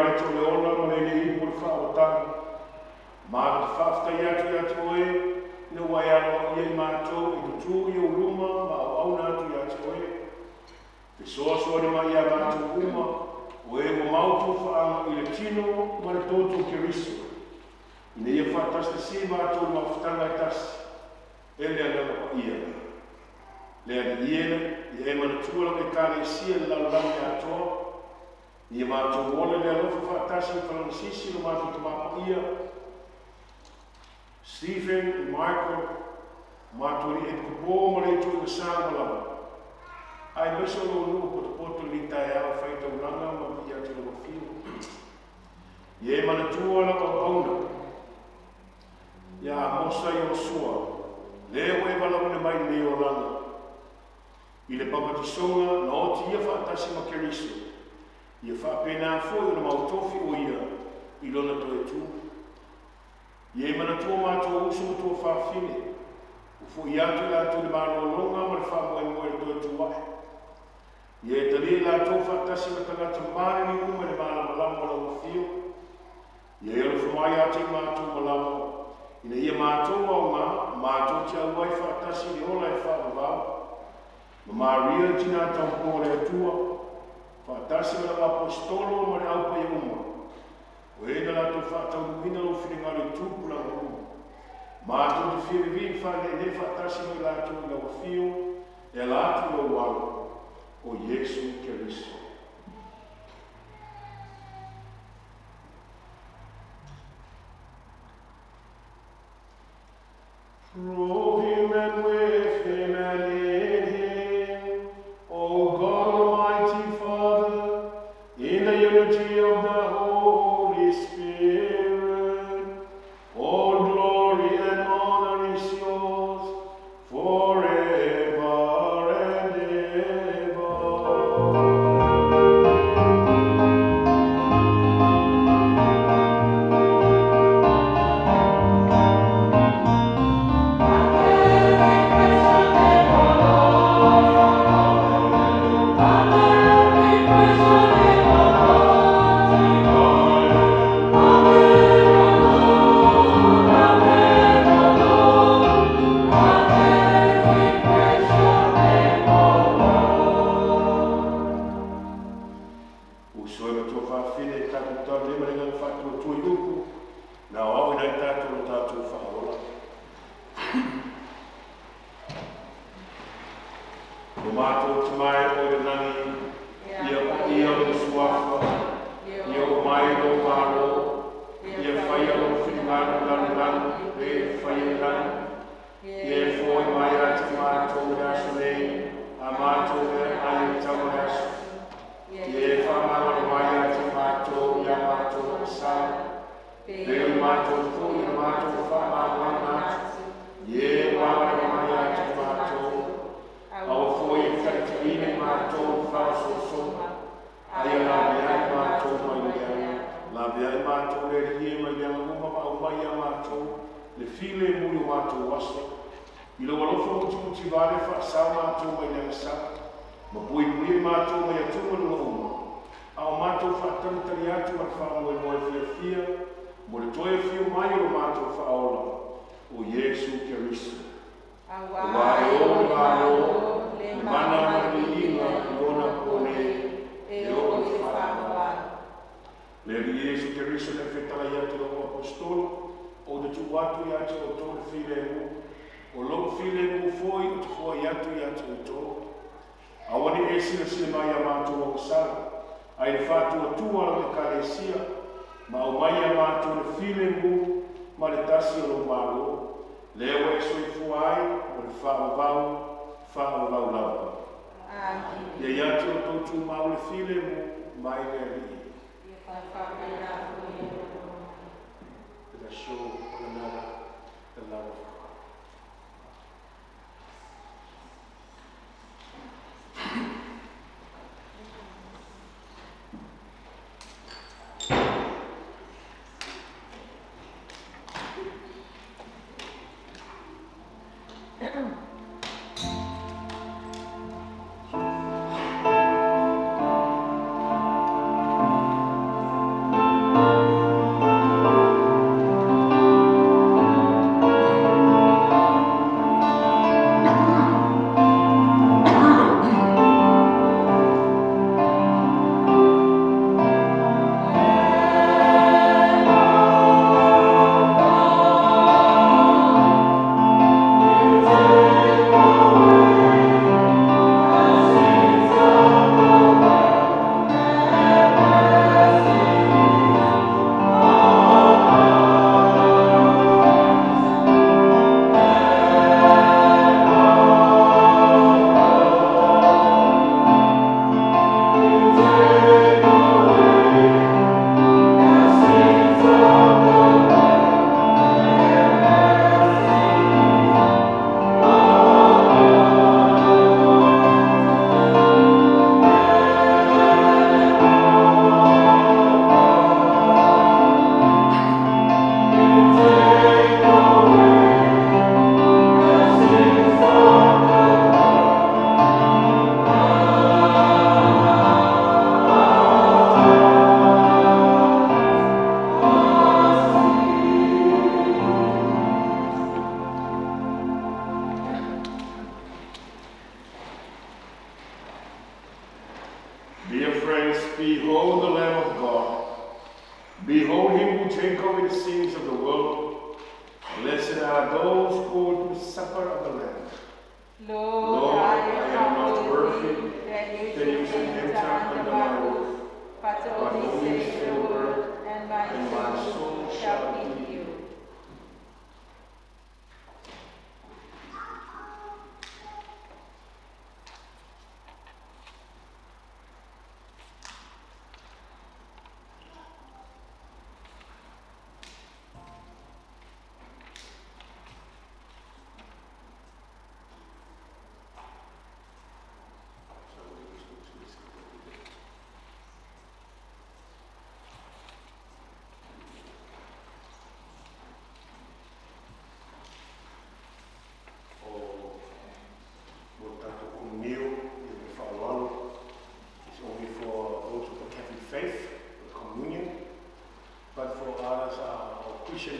reto le ona ma le nei mo whaotanga. Ma te whaftai atu oe, ina wai alo i mātou i tutu i o ruma ma au auna atu oe. Te soa ni mai a mātou ruma, o e mo mautu whaanga i le tino ma le tōtou Keriso. Ina ia whaatasta si mātou ma whatanga e tasi, e lea nana pa ia. Lea ni iena, i e mana tuala ke kāne sia le lalang e atoa, ia mātou wole lea lofa whaatasi i whalang sisi no mātou te mapa ia. Stephen and Michael, mātou ni e kupo ma le tu i sāma lama. Ai meso no nuku po te poto ni tae au whaita unanga ma pi atu na mawhio. Ie mana tuala o auna. Ia Amosa Iosua, leo e walaune mai ni o langa. I le Papatoetoe na o ti ia whaatasi ma Keriso. Ia whaapena foi o na mautofi o ia i lona to e tu. Ie mana tua mātua usu ma tua whaafine. Ufo i atu la tu le maro longa ma le whaamoe moe le to e tu wae. Ie tali la tō whaatasi ma tangata māre ni uma le māna malama la mawhio. Ie ero whamai ati mātou malama. Ina ia mātou au ngā, mātou te au wai whaatasi ni ola e whaavavau. Ma Maria tina tau kore atua. Whaatasi ma la apostolo ma le aupa i uma. O ena la tō whaatau nuina lo whiringari tūpura uma. Mātou te whirivi whane ne whaatasi ma la tō la mawhio. E la atu o walo. O Yesu Keriso. Through him and with him and in him, O God Almighty Father, in the unity of the Holy Spirit, all glory and honor is yours forever and ever. Show one another the love of God. Behold him who take away the sins of the world. Blessed are those called to the supper of the Lamb. Lord, I am not worthy that you should enter under my roof, but only say the word, and my soul shall be healed.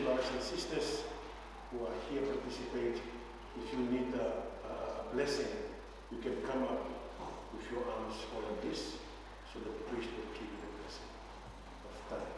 Brothers and sisters who are here participate, if you need a blessing, you can come up with your arms like this, so that the priest will give you the blessing of time.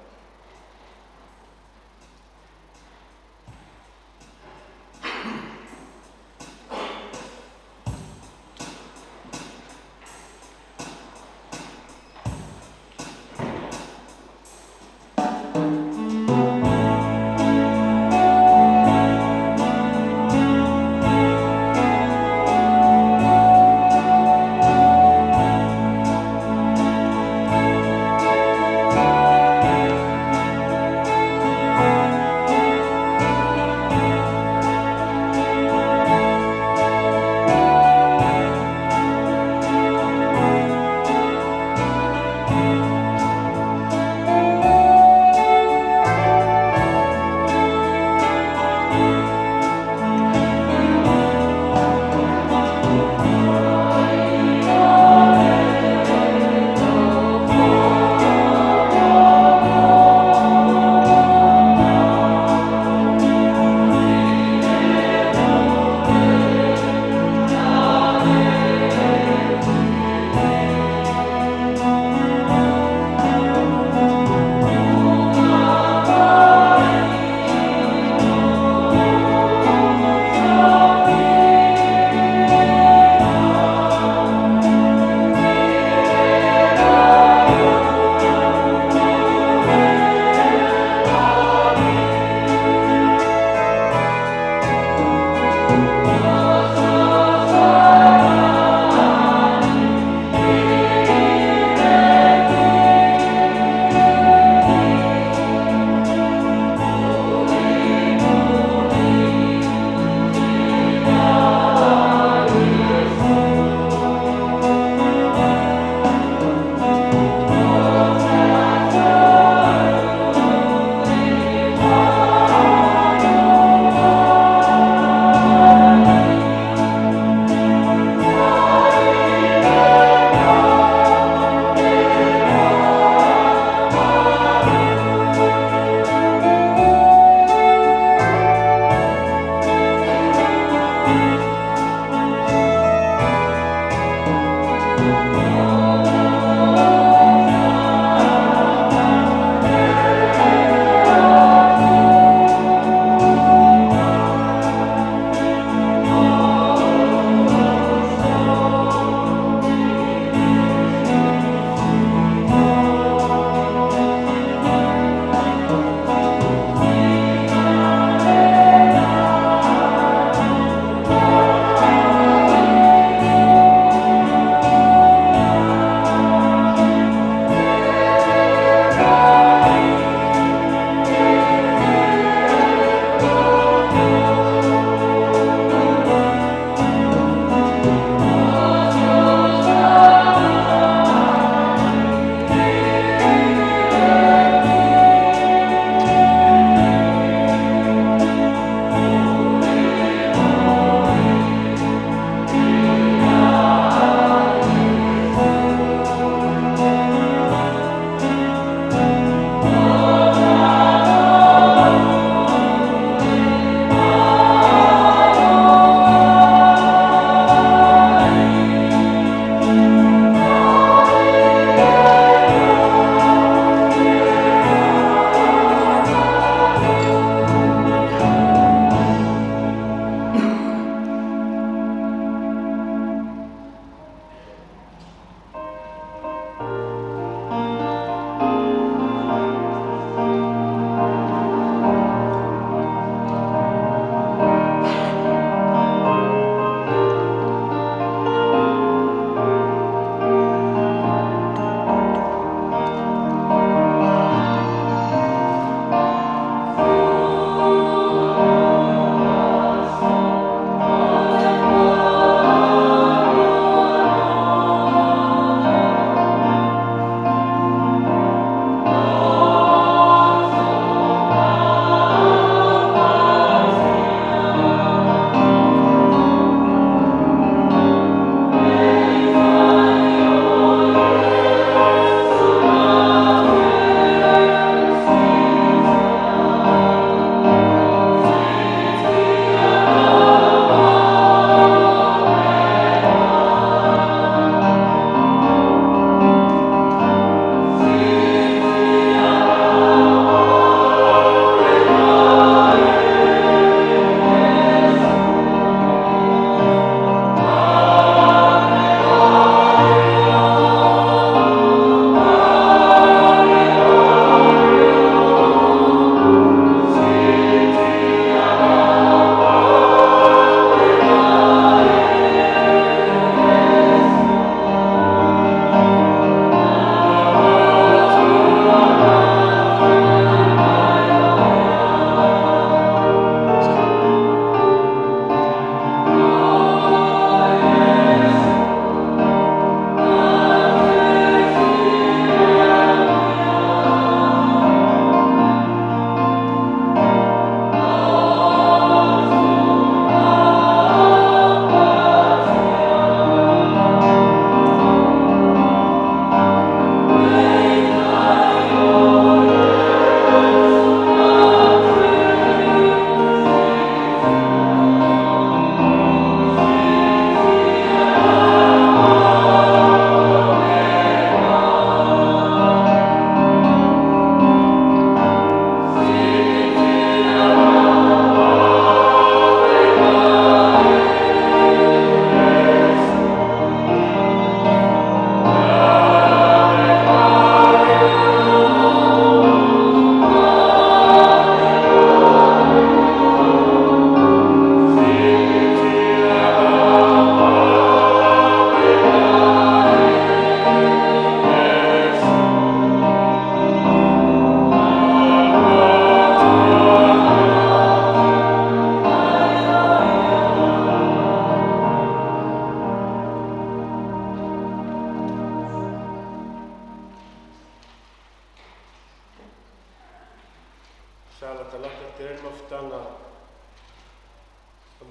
Sala talaka te rei mawhitanga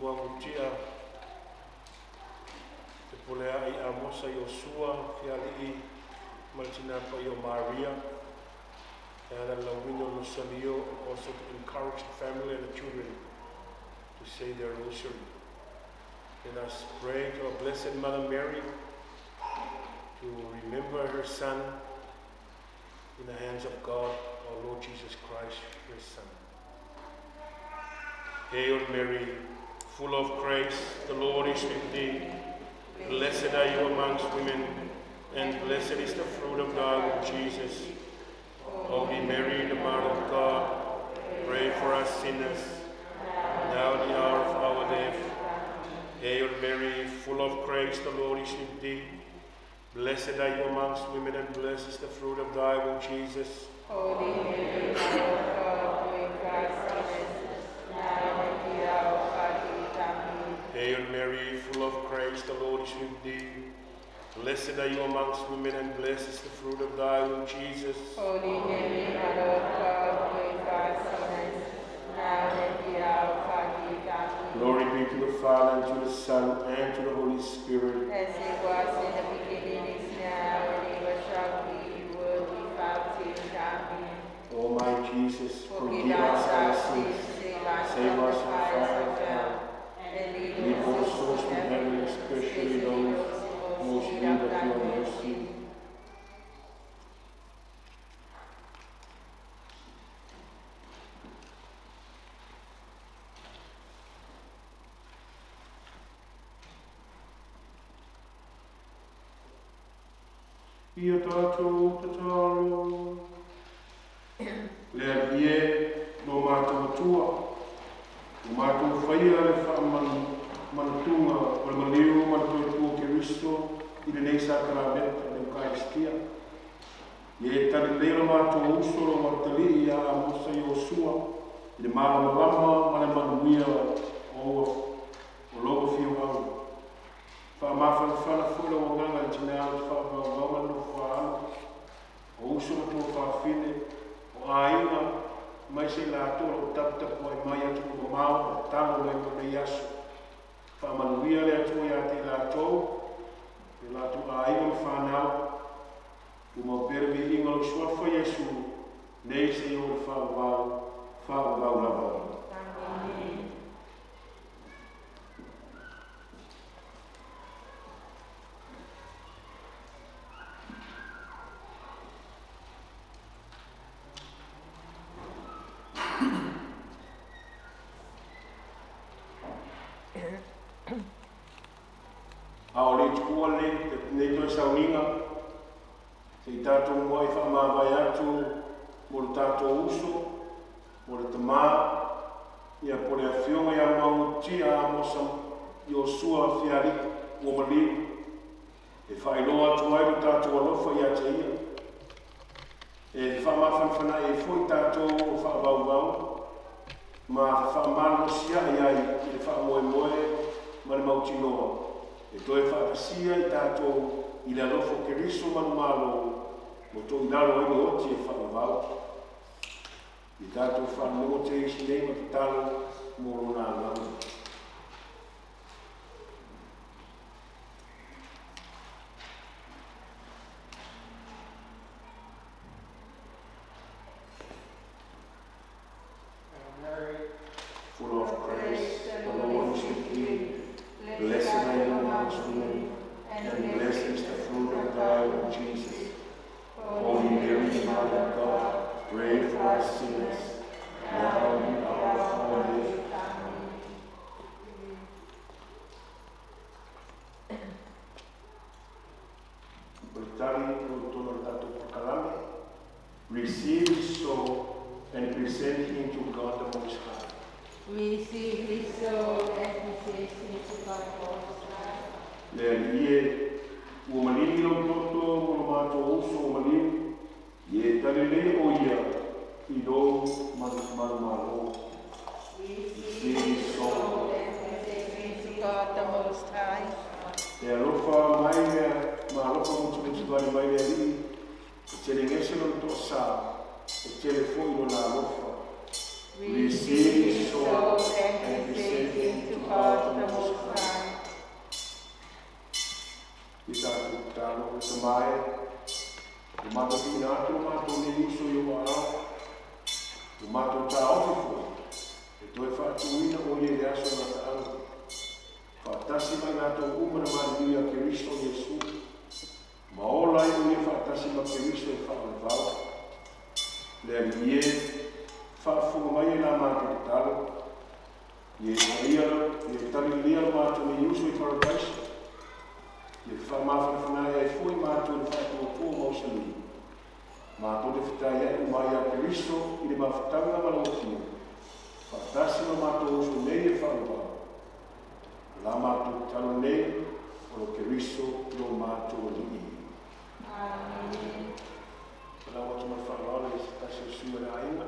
mua mutia te polea i Amosa Iosua Fiaalii Martina pa io Maria and a Lawino Lusalio also to encourage the family and the children to say their rosary. Let us pray to our Blessed Mother Mary to remember her Son in the hands of God, our Lord Jesus Christ, His Son. Hail Mary, full of grace, the Lord is with thee. Blessed are you amongst women, and blessed is the fruit of thy womb, Jesus. Holy Mary, the Mother of God, pray for us sinners, now in the hour of our death. Hail Mary, full of grace, the Lord is with thee. Blessed are you amongst women, and blessed is the fruit of thy womb, Jesus. Holy Mary, Mother of God, pray for us sinners, now and in the hour of our death. Amen. Hail Mary, full of grace, the Lord is with thee. Blessed are you amongst women, and blessed is the fruit of thy womb, Jesus. Holy Mary, Mother of God, pray for us sinners, now and in the hour of our death. Amen. Glory be to the Father, and to the Son, and to the Holy Spirit. As it was in the beginning, is now, and ever shall be, world without end. Amen. O my Jesus, Forgive us our sins, save us from the fires of hell, and lead all us souls to heaven, especially those most in need of your mercy. Ia tātou tataro, lea ie no mātou tua, no mātou whaia le whaamanatunga o le maleo Papatoetoe Keristo i le nei sakramenta le Eukaristia. Ie tari leo mātou usoro martali i a Amosa Iosua i le mālama ma le manuia o logo fio au. Whaamawhana fula o nganga i tina au te whaamawanga no whaana o usoro tō whaafine o ainga mai se la tōra o taputapu ai mai atu o mao o talo mai o nei aso. Whaamanuia le atu i a te la tō e la tō ainga ma whanau o mau pere mi inga lo suafa Yesu nei se i o le whaamawau lava. Amen. Ao le tukua le, nei toi sauninga, se i tātou mua i whaamawai atu, mo le tātou uso, mo le tamā, ia po le awhionga ia mau tia Amosa Iosua Fiaalii ua maliu, e whailoa atu ai le tātou alofa ia te ia. E whaamawhanwhana e fwoi tātou o whaamawau, ma whaamalosia ai ai i le whaamoemoe ma le mautinoa. E toi whaakasia i tātou i le alofo Keriso manumalo mo tō inalo i oti e whaamawau. I tātou whaanongo te isi nei ma te talo mo rona anau. Full of grace, the Lord is with thee. Blessed are you amongst women, and blessed is the fruit of thy womb, Jesus. Holy Mary, Mother of God, pray for us sinners, now and in the hour of our death. Receive his soul and present him to God the Most High. Receive his soul and present him to God the Most High. Le ie ua malini o toto o mātou uso o malini, ie talele o ia i do malo. Receive his soul and present him to God the Most High. E alofa mai mea, ma alofa mutu vani mai mea li, e tele ngese no to sa, e tele foi no na alofa. receive his soul and present him to God the Most High. Kita tahu semai, umat kita tu umat ini suyu marau, umat tahu itu, itu fatuina oleh dia sudah tahu. Fatasi mana tu umur manusia Kristo Yesus, maulai oleh fatasi mana Kristo faham, dan dia faham mai nama kita tahu, dia tadi dia matu Yesus faham. Ia whamawhawhana e fui mātou le whātua pō mausali. Mātou le whitai e umai a Kristo i le mawhatanga malawakina. Whatasi no mātou usu nei e whanua. La mātou talo nei o Kristo no mātou li. Amen. Pala watu mawhanua le kasi o sua na ainga.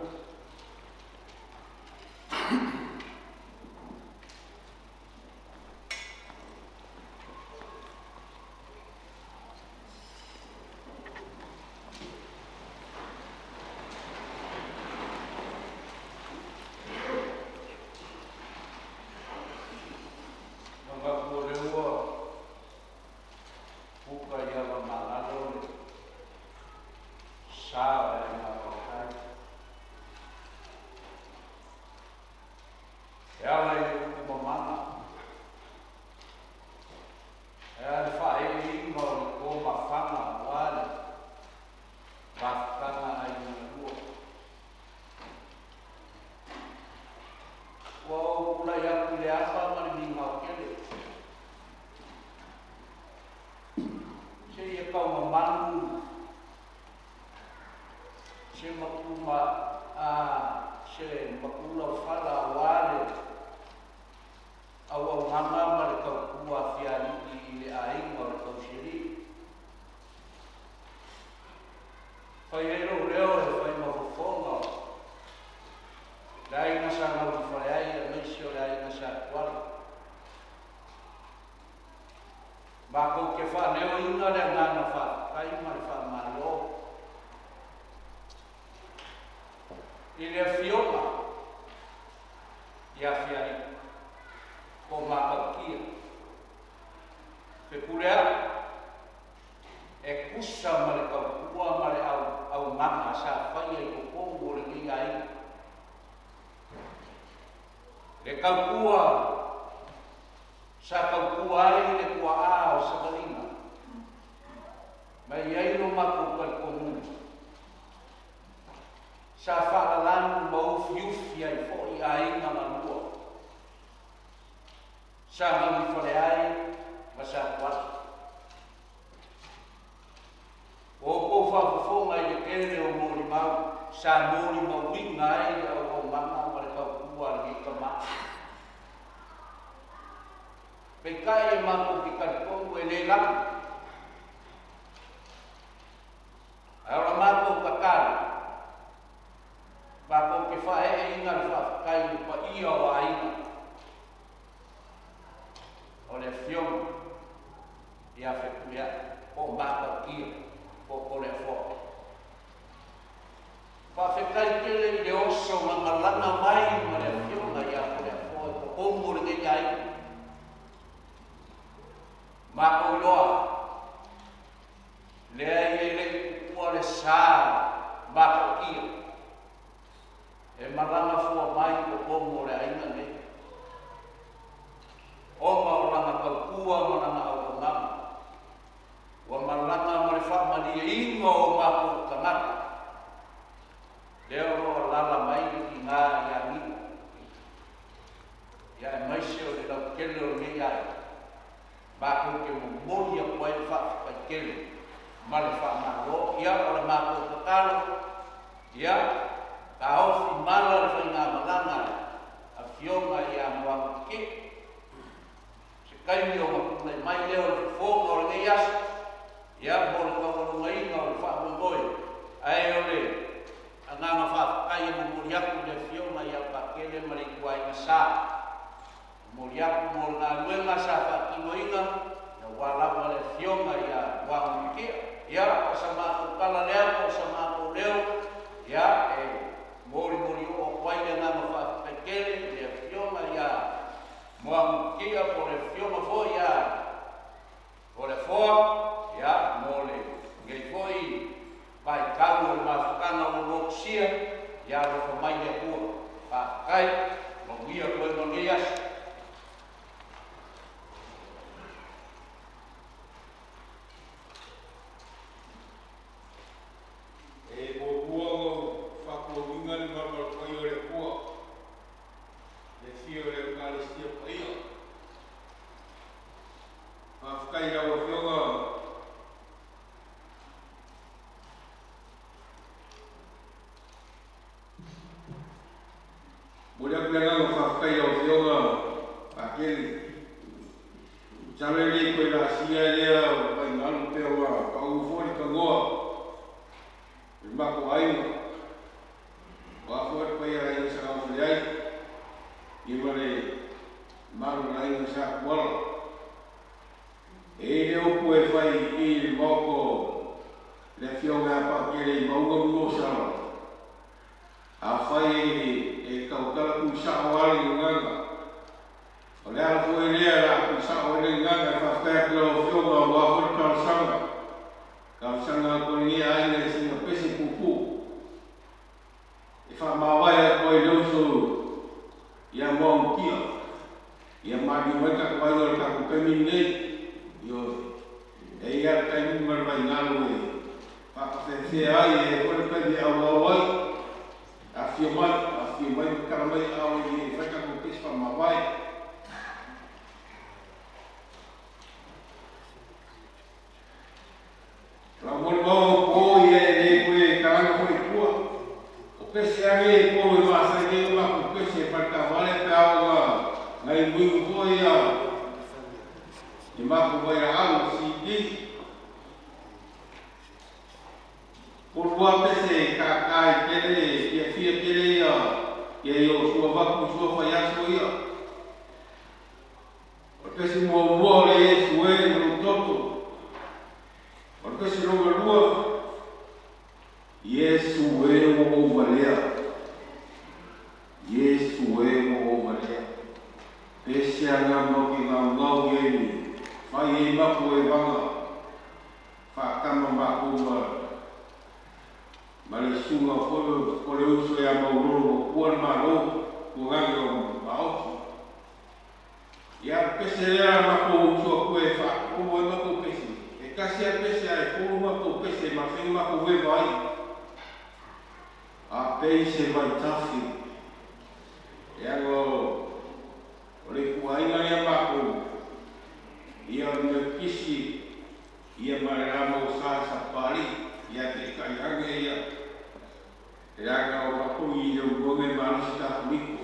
Mori o wai na for mai e ua. Kai, mo ia koe no ni as. E mo ua o whako winga ni marmar pai o le ua. Le fio le Eucharistia pai o. Whawhkai rau a whionga. Mulea pia ngā whawhkai rau a whionga. Akeli. Tarere koe la sia lea o pai ngalu pia wa pau fori ka ngoa. Mako ainga. Wafori pai a inga sa au whiai. Imare maru la inga sa kuala. E leo koe whai I moko le whionga pa kere I maunga mungo sara. A whai e kaukala ku sa awari nganga. O le ala fwoi lea la ku sa awari nganga e whawhkai kura o whionga o wafori kausanga. Kausanga ko ni aina e singa pese pupu. E whamawai a koe leuso ia mau kia. Ia magi maika kwa ingo le kaku kemi nei. Yo, e ia kai numar vai ngalo e whakawhewhe ai e kore pedi au awai a fio mai karamai au e whaikako kesi whamawai. Ramon mau ko ia e koe karanga koe kua. O kesi ange e koro e maasa e o mako kesi e whakawale pe au ngai mwingu koe ia. I mako vai a au CD. Purua pese kakai kere, kia fia kere ia. Kia i o sua waku sua whai aso ia. O kesi mua le e sue no toto. O kesi ronga lua. Yesu e mo valea. Yesu e mo valea. Pese anga mo ki ngau yeni. Mai e mapu e wanga. Whakama mapu ma le sunga kore uso e a mauroro o kuan maro kuangi o maoki. Ia pese rea mapu uso a kue whakumu e mapu pese. E kasi a pese a e kuru mapu pese ma whengu mapu we vai. A peise vai tafi. E ango o le kuainga ia mapu. Ia me kisi, ia marama o sa pari, ia te kairange ia. E anga o mapu I le ugonge manusi takuriko.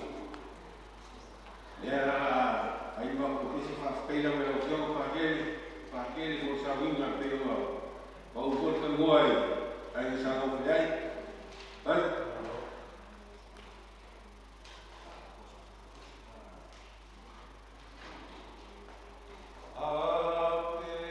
Ia la, ai mapu kisi whawhkaila me o tiong whakere mo sa winga peo au. Pau kota ngoai, ai sa ngau whiai. Hai? Oh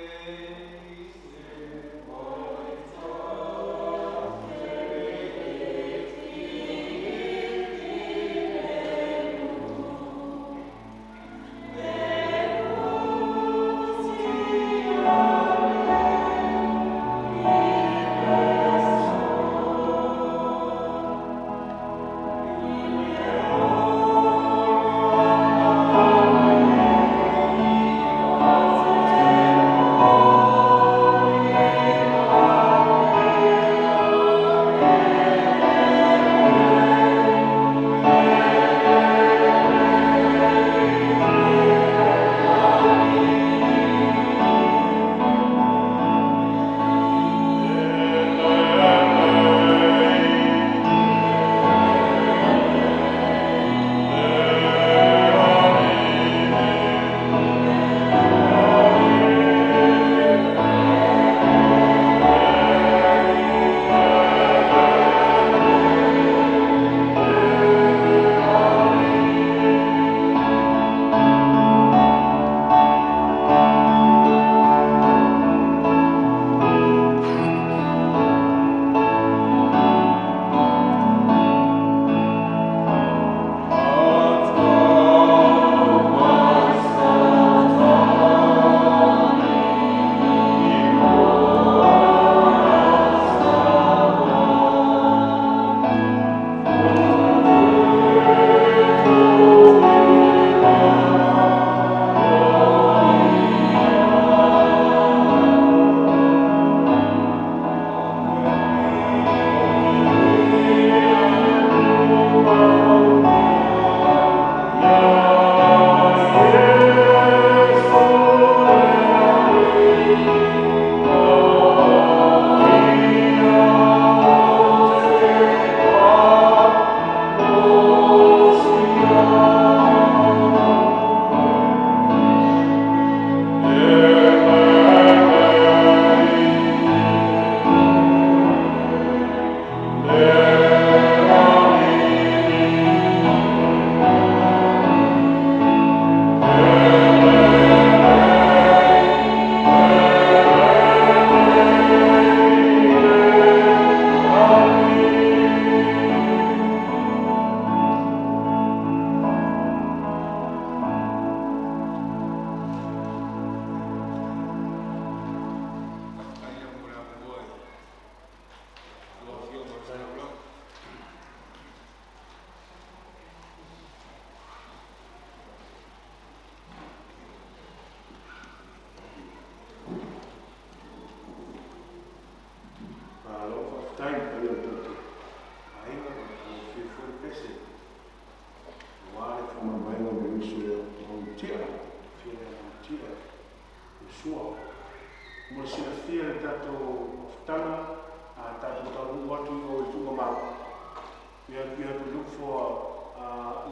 have to look for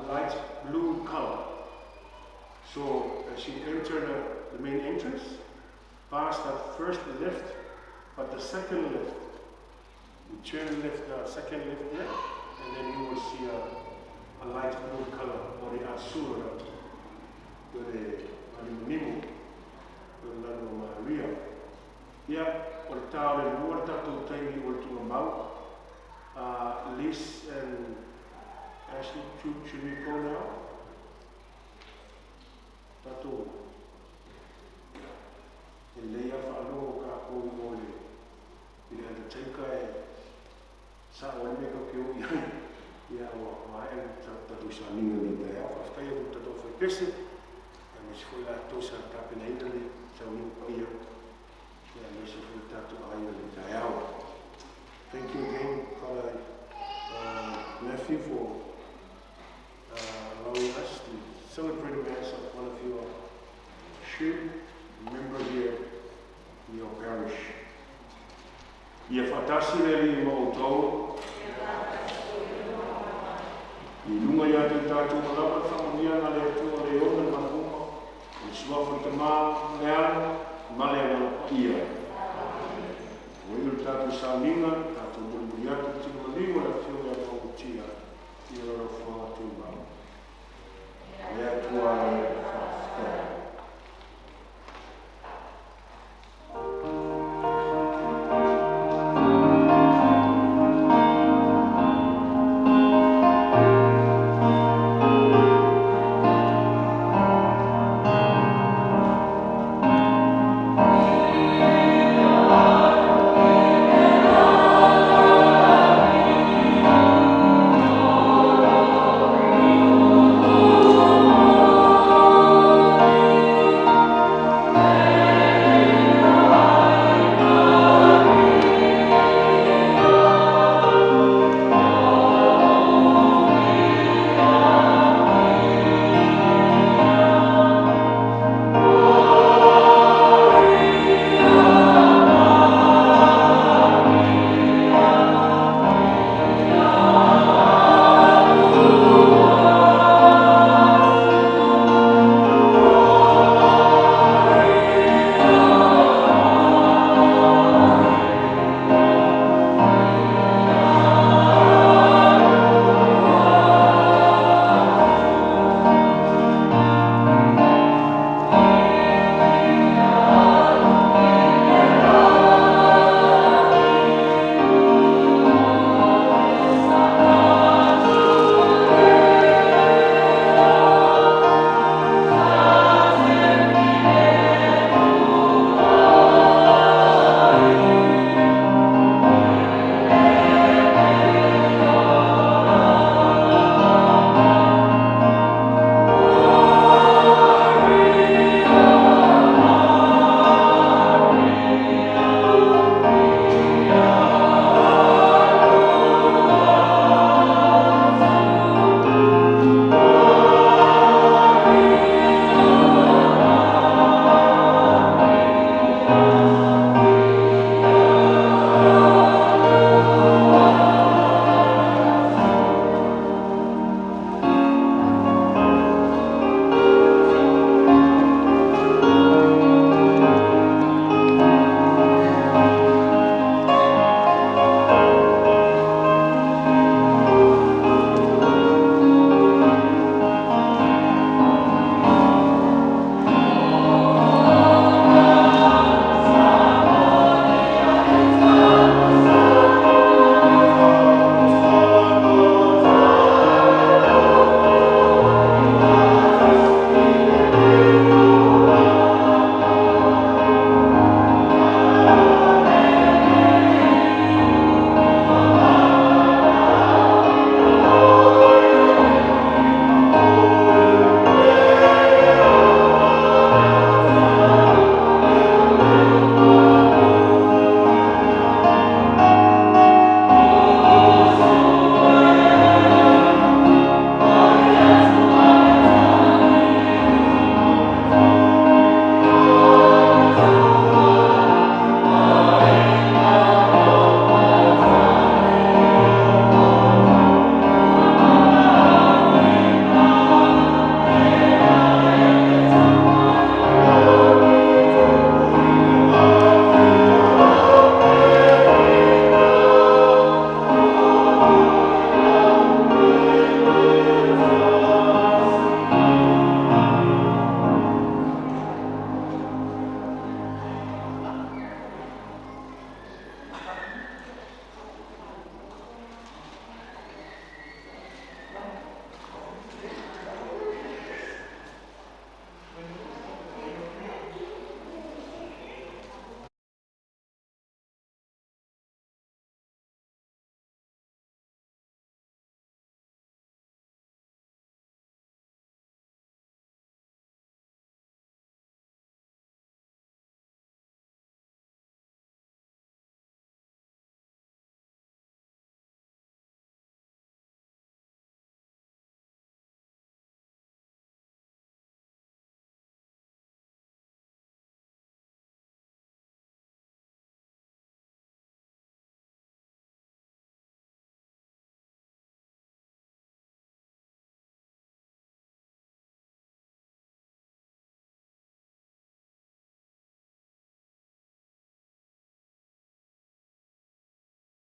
light blue color. So as you enter the main entrance, past that first lift, but the second lift, you turn left, second lift there, and then you will see a light blue color, or the azure, or the aluminium, or the Maria. Yeah, or the tower and water to take you to about. Liz and Ashley, should we go now? Tato. Leia whaano ka kou ole. Ile ata teika sa wani me ka kio ia o mai tatu sa ninga ni te a whaftai o tato whai pese. E me si whai la tosa ka pena inani sa uni pa ia. Ia me si whai tatu aina ni te awa. Thank you again, Father Matthew, for allowing us to celebrate the Mass of one of your sheep, member here in your parish. Ia whatasi reri mo tau. I lunga ia te tātou malapa whamonia ngā lea tua le ona manuma. I suafu te mā leana, maleana ia. Wairu tātou sa ninga, tātou muriatu tingoli, wala whio